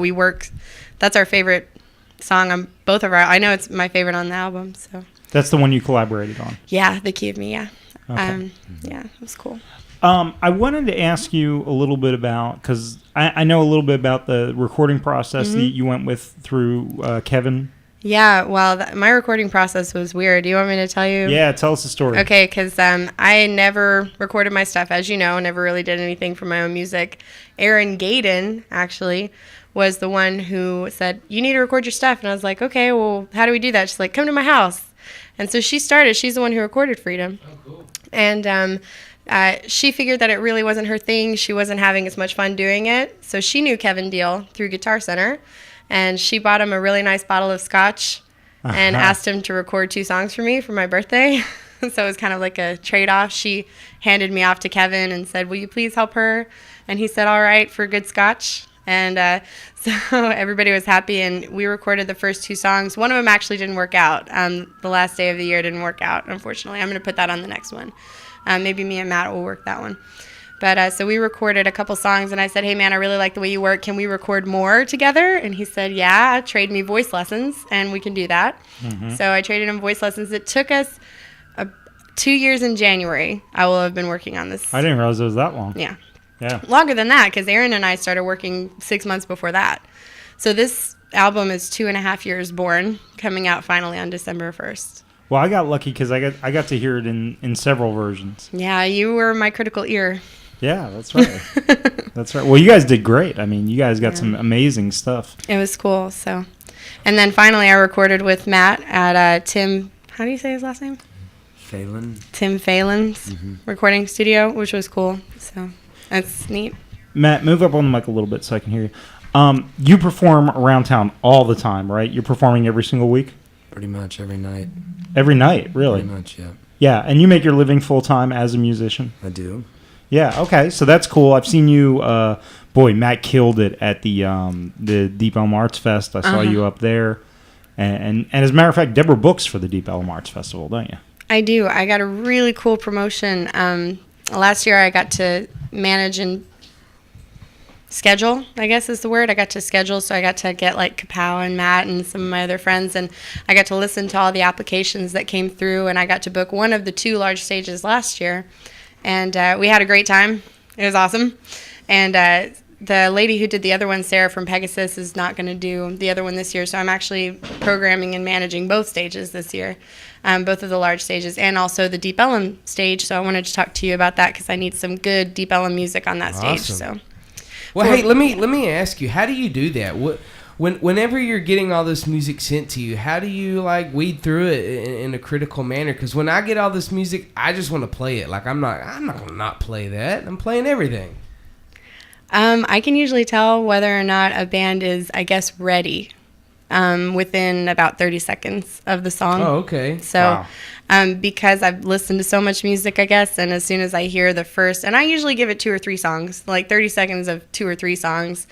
that's our favorite song on both of I know it's my favorite on the album, so. That's the one you collaborated on? Yeah, The Key of Me, yeah. Okay. Yeah, it was cool. I wanted to ask you a little bit about, because I know a little bit about the recording process that you went with through Kevin. Yeah, well, my recording process was weird. Do you want me to tell you? Yeah, tell us the story. Okay, because I never recorded my stuff, as you know, never really did anything for my own music. Erin Gaden, actually, was the one who said, you need to record your stuff. And I was like, okay, well, how do we do that? She's like, come to my house. And so she started. She's the one who recorded Freedom. Oh, cool. And she figured that it really wasn't her thing. She wasn't having as much fun doing it. So she knew Kevin Deal through Guitar Center. And she bought him a really nice bottle of scotch and asked him to record 2 songs for me for my birthday. So it was kind of like a trade-off. She handed me off to Kevin and said, will you please help her? And he said, all right, for good scotch. And so everybody was happy, and we recorded the first 2 songs. One of them actually didn't work out. The last day of the year didn't work out, unfortunately. I'm going to put that on the next one. Maybe me and Matt will work that one. But so we recorded a couple songs, and I said, hey, man, I really like the way you work. Can we record more together? And he said, yeah, trade me voice lessons, and we can do that. So I traded him voice lessons. It took us 2 years in January. I will have been working on this. I didn't realize it was that long. Yeah. Yeah. Longer than that, because Aaron and I started working 6 months before that. So this album is 2.5 years born, coming out finally on December 1st. Well, I got lucky because I got to hear it in several versions. Yeah, you were my critical ear. Yeah, that's right. That's right. Well, you guys did great. I mean, you guys got some amazing stuff. It was cool. So, and then finally, I recorded with Matt at Tim. How do you say his last name? Phelan. Tim Phelan's recording studio, which was cool. So that's neat. Matt, move up on the mic a little bit so I can hear you. You perform around town all the time, right? You're performing every single week? Pretty much every night. Every night, really? Pretty much, yeah. Yeah, and you make your living full-time as a musician? I do. Yeah, okay, so that's cool. I've seen you, Matt killed it at the Deep Ellum Arts Fest. I saw you up there. And as a matter of fact, Deborah books for the Deep Ellum Arts Festival, don't you? I do. I got a really cool promotion. Last year I got to manage and schedule, I guess is the word. I got to schedule, so I got to get like Kapow and Matt and some of my other friends, and I got to listen to all the applications that came through, and I got to book one of the 2 large stages last year, and we had a great time. It was awesome. And the lady who did the other one, Sarah from Pegasus, is not going to do the other one this year, so I'm actually programming and managing both stages this year, both of the large stages and also the Deep Ellum stage. So I wanted to talk to you about that because I need some good Deep Ellum music on that stage. So, well, hey, let me ask you, how do you do that? Whenever you're getting all this music sent to you, how do you like weed through it in a critical manner? Because when I get all this music, I just want to play it. Like I'm not gonna not play that. I'm playing everything. I can usually tell whether or not a band is, I guess, ready within about 30 seconds of the song. Oh, okay. So because I've listened to so much music, I guess, and as soon as I hear the first, and I usually give it 2 or 3 songs, like 30 seconds of 2 or 3 songs.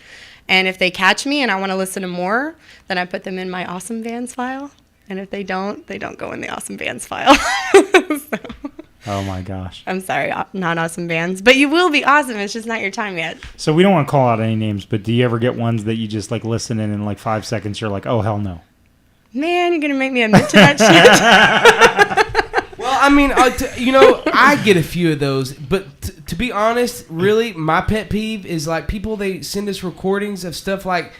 And if they catch me and I want to listen to more, then I put them in my Awesome Bands file. And if they don't go in the Awesome Bands file. Oh my gosh. I'm sorry, not Awesome Bands. But you will be awesome. It's just not your time yet. So we don't want to call out any names, but do you ever get ones that you just like listen in like 5 seconds, you're like, oh, hell no? Man, you're going to make me admit to that shit. Well, I mean, I get a few of those, but to be honest, really, my pet peeve is like people, they send us recordings of stuff like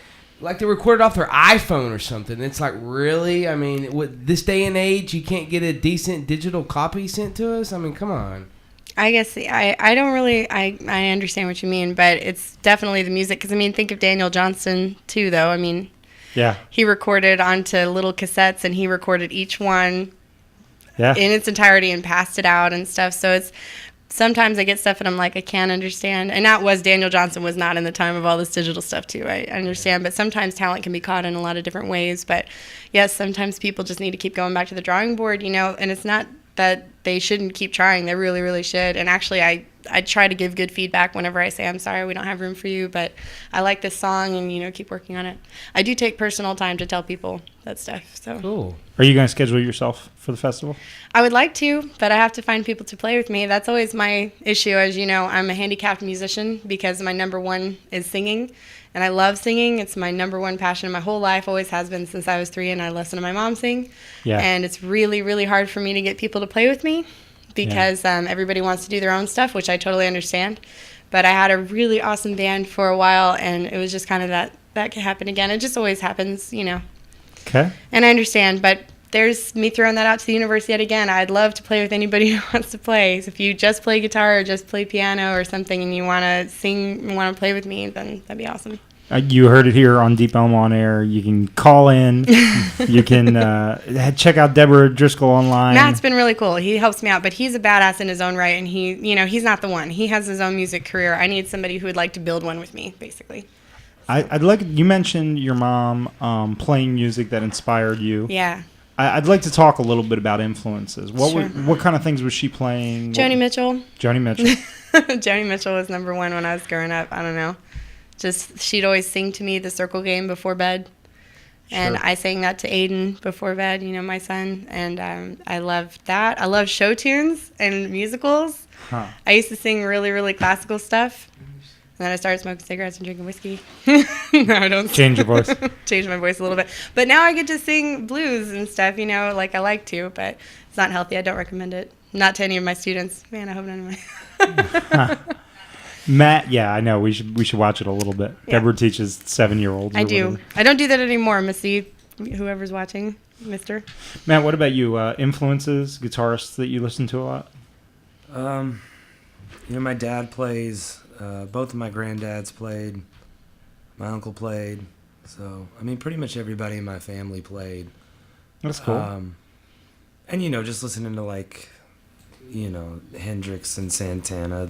they recorded off their iPhone or something. It's like, really? I mean, with this day and age, you can't get a decent digital copy sent to us? I mean, come on. I guess I don't really, I understand what you mean, but it's definitely the music. Because, I mean, think of Daniel Johnston, too, though. I mean, yeah, he recorded onto little cassettes, and he recorded each one in its entirety and passed it out and stuff. So it's sometimes I get stuff and I'm like, I can't understand. And that was Daniel Johnston was not in the time of all this digital stuff too. I understand, but sometimes talent can be caught in a lot of different ways. But yes, sometimes people just need to keep going back to the drawing board, and it's not that they shouldn't keep trying. They really, really should. And actually, I try to give good feedback whenever I say, I'm sorry, we don't have room for you, but I like this song and, keep working on it. I do take personal time to tell people that stuff. So cool. Are you going to schedule yourself for the festival? I would like to, but I have to find people to play with me. That's always my issue. As you know, I'm a handicapped musician because my number one is singing. And I love singing. It's my number one passion in my whole life, always has been since I was 3 and I listen to my mom sing. Yeah. And it's really, really hard for me to get people to play with me because everybody wants to do their own stuff, which I totally understand. But I had a really awesome band for a while, and it was just kind of that could happen again. It just always happens, Okay. And I understand, but there's me throwing that out to the universe yet again. I'd love to play with anybody who wants to play. So if you just play guitar or just play piano or something and you want to sing and want to play with me, then that'd be awesome. You heard it here on Deep Ellum On Air. You can call in. You can check out Deborah Driscoll online. Matt's been really cool. He helps me out, but he's a badass in his own right, and he's not the one. He has his own music career. I need somebody who would like to build one with me, basically. I'd like. You mentioned your mom playing music that inspired you. Yeah. I'd like to talk a little bit about influences. Sure. What kind of things was she playing? Joni Mitchell. Joni Mitchell. Joni Mitchell was number one when I was growing up. I don't know. Just she'd always sing to me the Circle Game before bed. And I sang that to Aiden before bed, my son. And I loved that. I love show tunes and musicals. Huh. I used to sing really, really classical stuff. And then I started smoking cigarettes and drinking whiskey. No, I don't. Change your voice. Change my voice a little bit. But now I get to sing blues and stuff, like I like to. But it's not healthy. I don't recommend it. Not to any of my students. Man, I hope none of my... Matt, yeah, I know. We should watch it a little bit. Yeah. Deborah teaches 7-year-olds. I do. I don't do that anymore, Missy. Whoever's watching, Mister. Matt, what about you? Influences, guitarists that you listen to a lot? My dad plays. Both of my granddads played. My uncle played. So, pretty much everybody in my family played. That's cool. And, just listening to, Hendrix and Santana,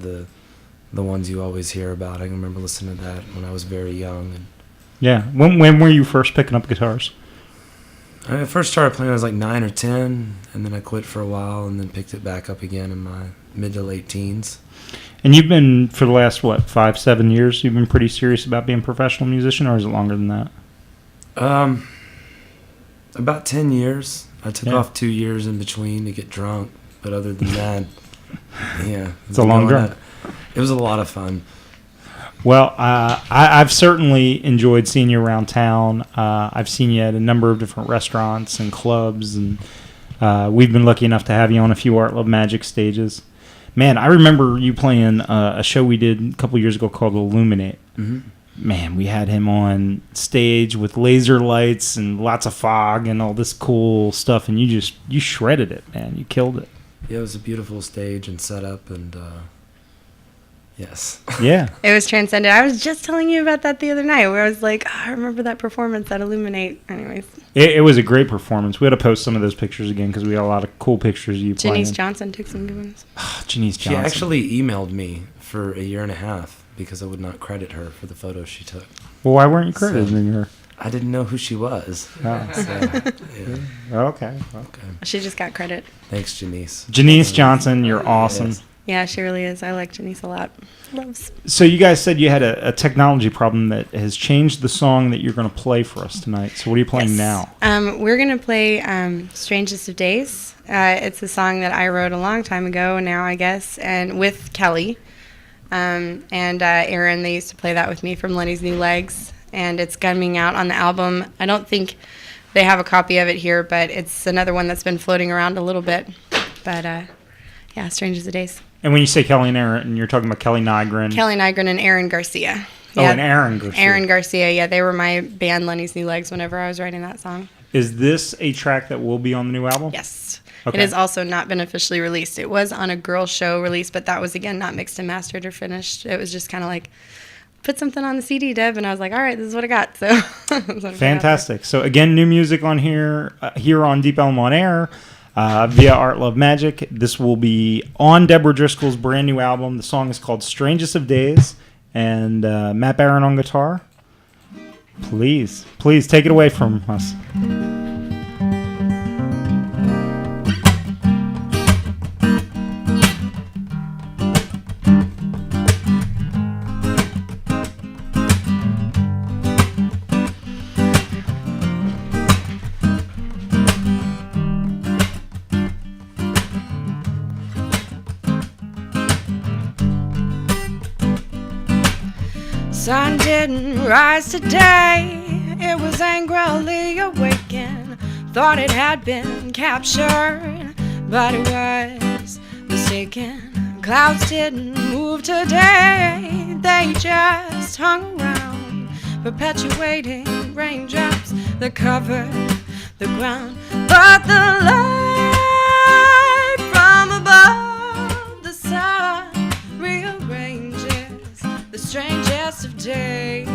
the ones you always hear about. I can remember listening to that when I was very young. And yeah. When were you first picking up guitars? I first started playing when I was 9 or 10, and then I quit for a while and then picked it back up again in my mid to late teens. And you've been, for the last, 5-7 years, you've been pretty serious about being a professional musician, or is it longer than that? About 10 years. I took off 2 years in between to get drunk, but other than that, yeah. It's a long drive. It was a lot of fun. Well, I've certainly enjoyed seeing you around town. I've seen you at a number of different restaurants and clubs, and we've been lucky enough to have you on a few ArtLoveMagic stages. Man, I remember you playing a show we did a couple years ago called Illuminate. Mm-hmm. Man, we had him on stage with laser lights and lots of fog and all this cool stuff, and you shredded it, man. You killed it. Yeah, it was a beautiful stage and setup, and yes. Yeah. It was transcendent. I was just telling you about that the other night where I was like, I remember that performance at Illuminate. Anyways. It was a great performance. We had to post some of those pictures again because we got a lot of cool pictures of you playing. Janice Johnson took some good ones. Janice Johnson. She actually emailed me for a year and a half because I would not credit her for the photos she took. Well, why weren't you crediting her? I didn't know who she was. Oh. Okay. She just got credit. Thanks, Janice. Janice Jantzen, you're awesome. Yes. Yeah, she really is. I like Janice a lot. Loves. So you guys said you had a technology problem that has changed the song that you're going to play for us tonight. So what are you playing now? We're going to play Strangest of Days. It's a song that I wrote a long time ago now, I guess, and with Kelly. And Aaron, they used to play that with me from Lenny's New Legs. And it's coming out on the album. I don't think they have a copy of it here, but it's another one that's been floating around a little bit. But, yeah, Strangest of Days. And when you say Kelly and Aaron, you're talking about Kelly Nygren. Kelly Nygren and Aaron Garcia. Oh, and Aaron Garcia. Aaron Garcia, yeah. They were my band, Lenny's New Legs, whenever I was writing that song. Is this a track that will be on the new album? Yes. Okay. It has also not been officially released. It was on a girl show release, but that was, again, not mixed and mastered or finished. It was just kind of like, put something on the CD, Deb, and I was like, all right, this is what I got. So Fantastic. So again, new music on here on Deep Ellum on Air via ArtLoveMagic. This will be on Deborah Driscoll's brand new album. The song is called Strangest of Days, and Matt Barron on guitar. Please take it away from us. Sun didn't rise today, it was angrily awakened. Thought it had been captured, but it was mistaken. Clouds didn't move today, they just hung around, perpetuating raindrops that covered the ground. But the light from above the sun rearranges the strangest of days.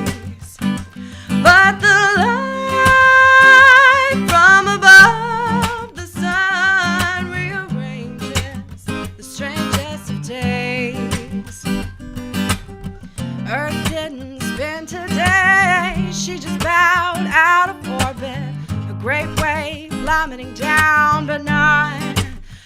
But the light from above the sun rearranges the strangest of days. Earth didn't spin today, she just bowed out of orbit. A great wave plummeting down, but none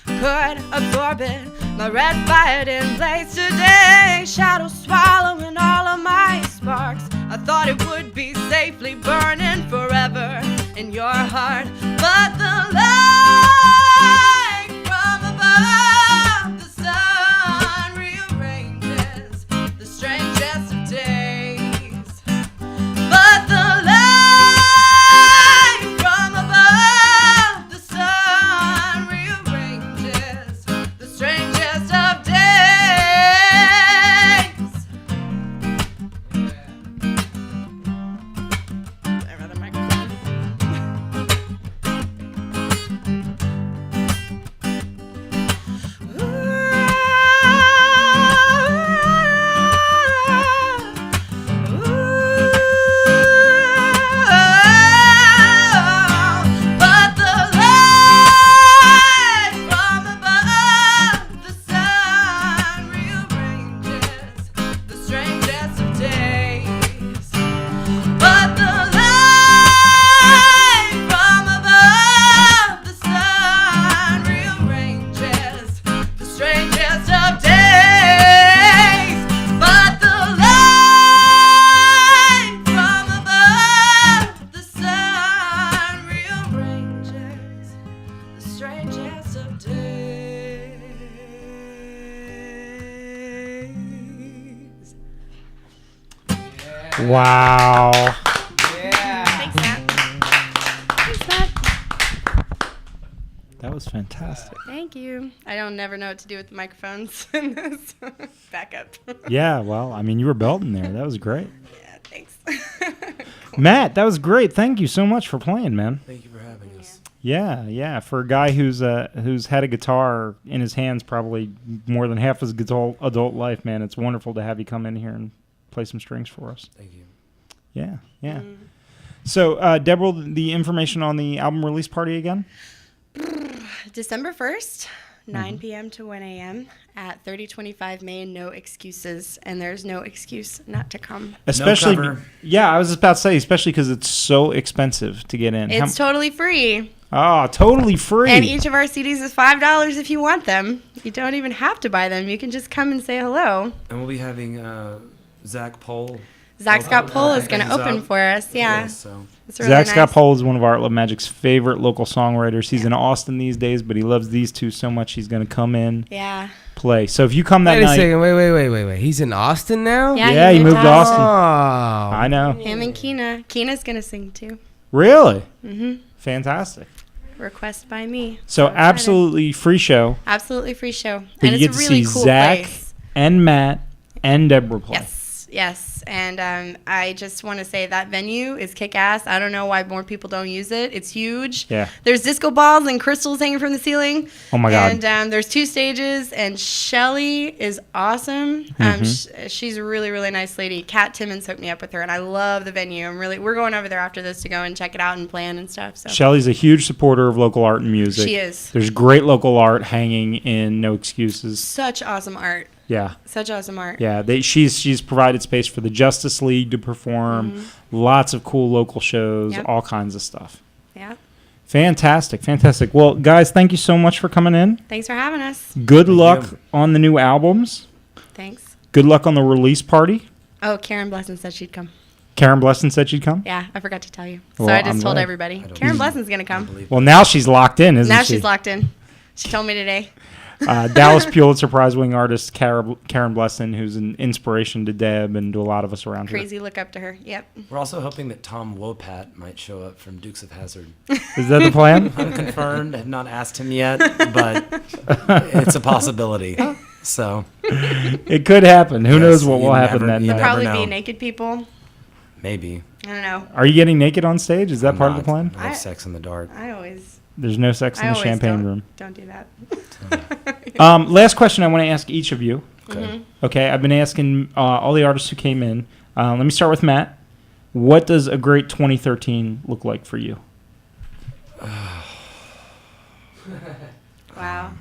could absorb it. My red fire didn't blaze today, shadows swallowing all of my sparks. I thought it would be safely burning forever in your heart. But the light from above the sun rearranges the strangest of days. But the light from above the sun rearranges the strangest of days. But the light from above the sun rearranges the strangest of days. But the light from above the sun rearranges the strangest of days. But the light from above the sun rearranges the strangest of days. Wow. Thanks, Matt. Thanks, Matt. That was fantastic. Thank you. I don't never know what to do with the microphones in this. Back up. Yeah, well, I mean, you were belting there. That was great. Yeah, thanks. Matt, that was great. Thank you so much for playing, man. Thank you for having us. Yeah. For a guy who's had a guitar in his hands probably more than half his adult life, man, it's wonderful to have you come in here and play some strings for us. Thank you. Yeah. So, Deborah, the information on the album release party again? December 1st, 9 p.m. to 1 a.m. at 3025 Main. No excuses, and there's no excuse not to come. Especially, I was about to say, especially because it's so expensive to get in. It's totally free. Oh, totally free. And each of our CDs is $5 if you want them. You don't even have to buy them. You can just come and say hello. And we'll be having Zach Pohl. Zach Scott Pohl is going to open for us. Yeah. So. It's really Zach nice. Scott Pohl is one of Art Love Magic's favorite local songwriters. He's in Austin these days, but he loves these two so much he's going to come in, play. So if you come that night, wait a second, wait. He's in Austin now? Yeah, he moved to Austin. Oh, I know. Him and Keena. Keena's going to sing too. Really? Mm-hmm. Fantastic. Request by me. So absolutely free show. Absolutely free show. But and you it's get a really to see cool Zach place. and Matt and Deborah play. Yes. And I just want to say that venue is kick-ass. I don't know why more people don't use it. It's huge. Yeah. There's disco balls and crystals hanging from the ceiling. Oh, my God. And there's 2 stages, and Shelly is awesome. She's a really, really nice lady. Kat Timmons hooked me up with her, and I love the venue. We're going over there after this to go and check it out and plan and stuff. So. Shelly's a huge supporter of local art and music. She is. There's great local art hanging in No Excuses. Such awesome art. Yeah. Such awesome art. Yeah, she's provided space for the Justice League to perform, lots of cool local shows, all kinds of stuff. Yeah. Fantastic. Well, guys, thank you so much for coming in. Thanks for having us. Good luck on the new albums. Thanks. Good luck on the release party. Oh, Karen Blesson said she'd come. Karen Blesson said she'd come? Yeah, I forgot to tell you. Well, So I just I'm told glad. everybody. Karen Blesson's going to come. Well, now she's locked in, isn't she? Now she's locked in. She told me today. Dallas Pulitzer Prize winning artist Karen Blesson, who's an inspiration to Deb and to a lot of us around Crazy look up to her. Yep. We're also hoping that Tom Wopat might show up from Dukes of Hazzard. Is that the plan? Unconfirmed. Have not asked him yet, but it's a possibility. So it could happen. Who knows what will happen that night? Probably be naked people. Maybe. I don't know. Are you getting naked on stage? Is that part of the plan? I have sex in the dark. I always. There's no sex in the champagne room. Don't do that. Last question I want to ask each of you. Okay. Okay, I've been asking all the artists who came in. Let me start with Matt. What does a great 2013 look like for you? Wow.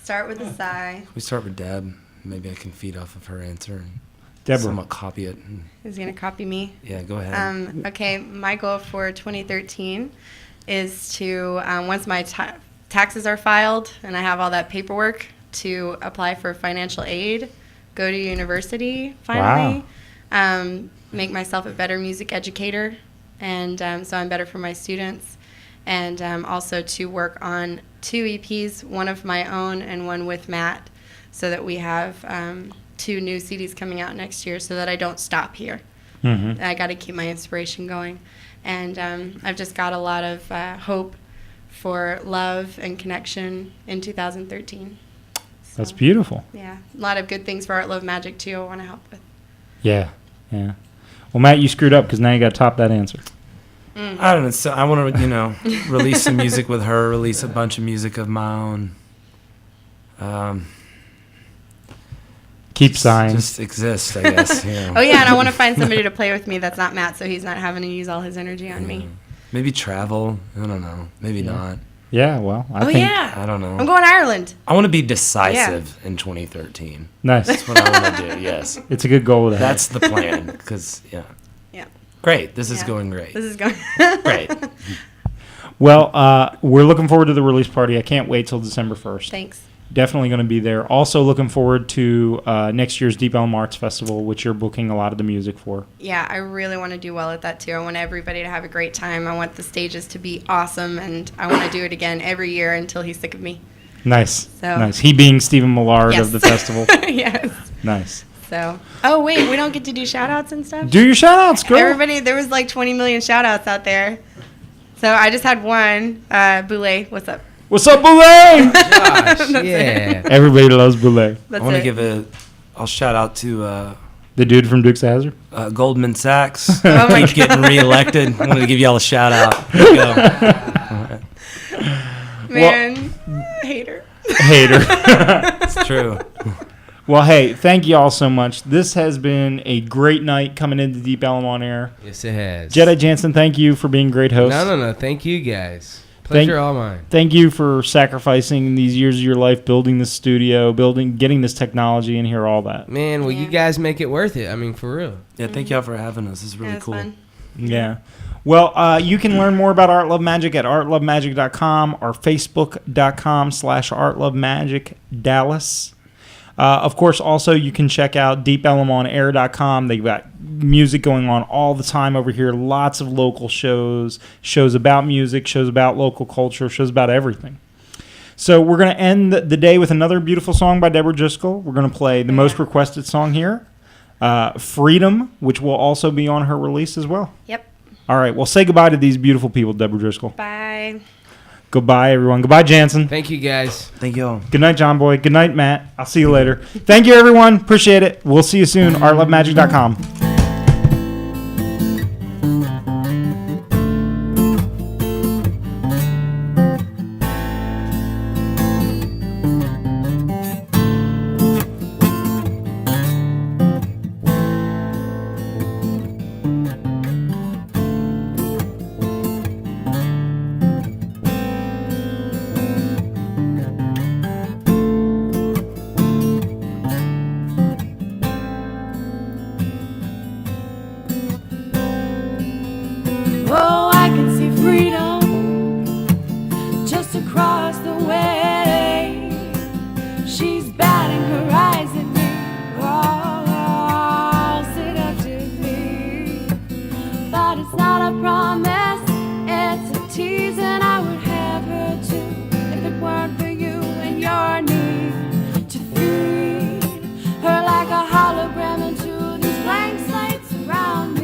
Start with a sigh. We start with Deb. Maybe I can feed off of her answer and Deborah. somewhat copy it. Who's going to copy me? Yeah, go ahead. Okay, my goal for 2013 is to, once my taxes are filed and I have all that paperwork, to apply for financial aid, go to university finally, make myself a better music educator, and so I'm better for my students, and also to work on 2 EPs, one of my own and one with Matt, so that we have 2 new CDs coming out next year, so that I don't stop here. I got to keep my inspiration going. And I've just got a lot of hope for love and connection in 2013. So, that's beautiful. Yeah, a lot of good things for Art Love Magic, too, I want to help with. Yeah. Well, Matt, you screwed up because now you got to top that answer. I don't know. So I want to, release some music with her, release a bunch of music of my own. Keep sighing. Just exist, I guess. Oh, yeah, and I want to find somebody to play with me that's not Matt, so he's not having to use all his energy on me. Maybe travel. I don't know. Maybe not. Yeah, well, I think. I don't know. I'm going to Ireland. I want to be decisive in 2013. Nice. That's what I want to do, yes. It's a good goal to have. That's the plan, because, Yeah. Great. This is going great. This is going great. Well, we're looking forward to the release party. I can't wait till December 1st. Thanks. Definitely going to be there. Also looking forward to next year's Deep Ellum Arts Festival, which you're booking a lot of the music for. Yeah, I really want to do well at that, too. I want everybody to have a great time. I want the stages to be awesome, and I want to do it again every year until he's sick of me. Nice. So. Nice. He being Stephen Millard Yes. of the festival. Yes. Nice. So, oh, wait, we don't get to do shout-outs and stuff? Do your shout-outs, girl. Everybody, there was like 20 million shout-outs out there. So I just had one. Boulay, what's up? What's up, Boulay? Gosh, yeah. Everybody loves Boulay. That's I want it. to give I'll shout out to the dude from Dukes of Hazzard. Goldman Sachs. Oh my Keeps getting reelected. I want to give y'all a shout out. There you go. Man, hater. It's true. Well, hey, thank you all so much. This has been a great night coming into Deep Ellum on Air. Yes, it has. Jedi Jantzen, thank you for being a great host. No. Thank you, guys. Pleasure all mine. Thank you for sacrificing these years of your life, building this studio, getting this technology in here, all that. Man, well, you guys make it worth it. I mean, for real. Yeah, thank y'all for having us. It's really cool. Fun. Yeah. Well, you can learn more about Art Love Magic at artlovemagic.com or facebook.com/artlovemagicdallas. Of course, also you can check out deepellumonair.com. They've got music going on all the time over here. Lots of local shows about music, shows about local culture, shows about everything. So we're going to end the day with another beautiful song by Deborah Driscoll. We're going to play the most requested song here, Freedom, which will also be on her release as well. Yep. All right. Well, say goodbye to these beautiful people, Deborah Driscoll. Bye. Goodbye, everyone. Goodbye, Jantzen. Thank you, guys. Thank you all. Good night, John Boy. Good night, Matt. I'll see you later. Thank you, everyone. Appreciate it. We'll see you soon. ArtLoveMagic.com. Oh, I can see freedom just across the way. She's batting her eyes at me, oh, seductively. But it's not a promise, it's a tease, and I would have her too if it weren't for you and your need to feed her like a hologram into these blank slates around me.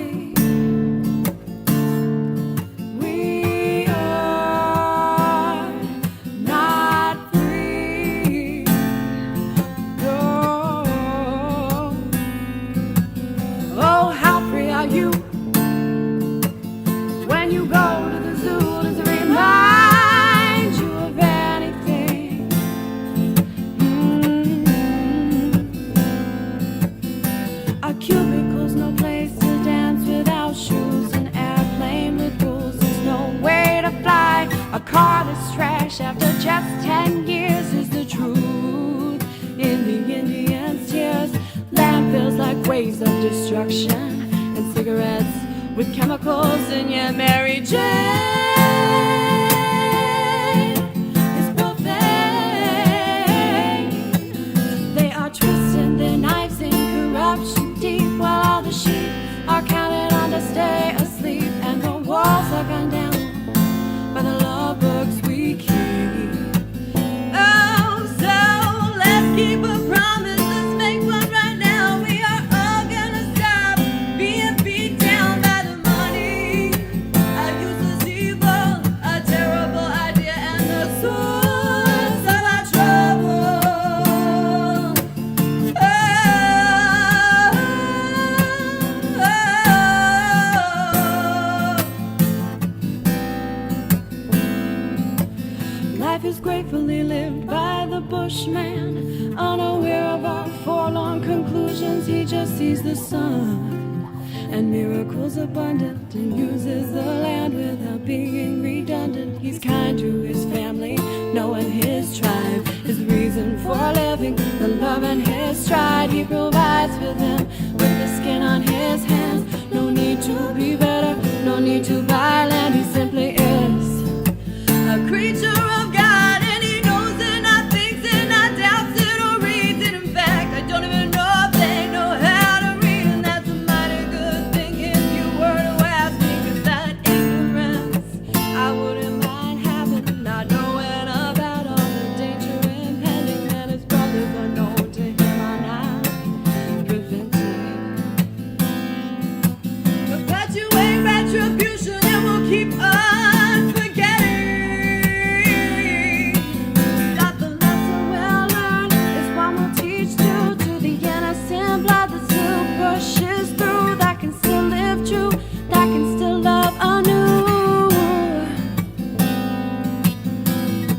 You when you go to the zoo, does it remind you of anything? A cubicle's no place to dance without shoes. An airplane with rules, there's no way to fly. A car that's trash after just 10 years is the truth. In the Indian's tears, landfills like waves of destruction. Cigarettes with chemicals in your Mary Jane is profane. They are twisting their knives in corruption deep, while all the sheep are counted on to stay asleep, and the walls are gone down by the love books we keep. Oh, so let's keep a promise. Let's make one right now. We are all gonna stop being beat down by the money. A useless evil, a terrible idea, and the source of our trouble. Life is gratefully lived by the bushman, unaware of our forlorn conclusions. He just sees the sun and miracles abundant, and uses the land without being redundant. He's kind to his family, knowing his tribe, his reason for living, the love in his stride. He provides for them with the skin on his hands. No need to be better, no need to buy land. He simply is a creature of God, and he knows it, not thinks it, not doubts it, or reads it. In fact, I don't even know if they know how to read, and that's a mighty good thing if you were to ask me, 'cause that ignorance I wouldn't mind having, not knowing about all the danger impending, and his brothers are known to him are not preventing. Perpetuate retribution, and we'll keep on forgetting that the lesson we'll learn is one we'll teach to the innocent blood that still pushes through, that can still live true, that can still love anew.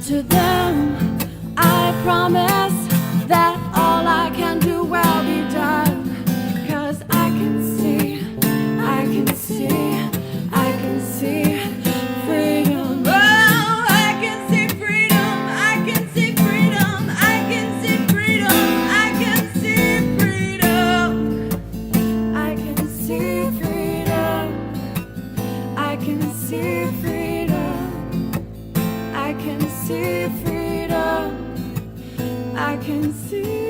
To them, I promise that all I can do will be done, 'cause I can see, I can see, I can see freedom. Oh, I can see.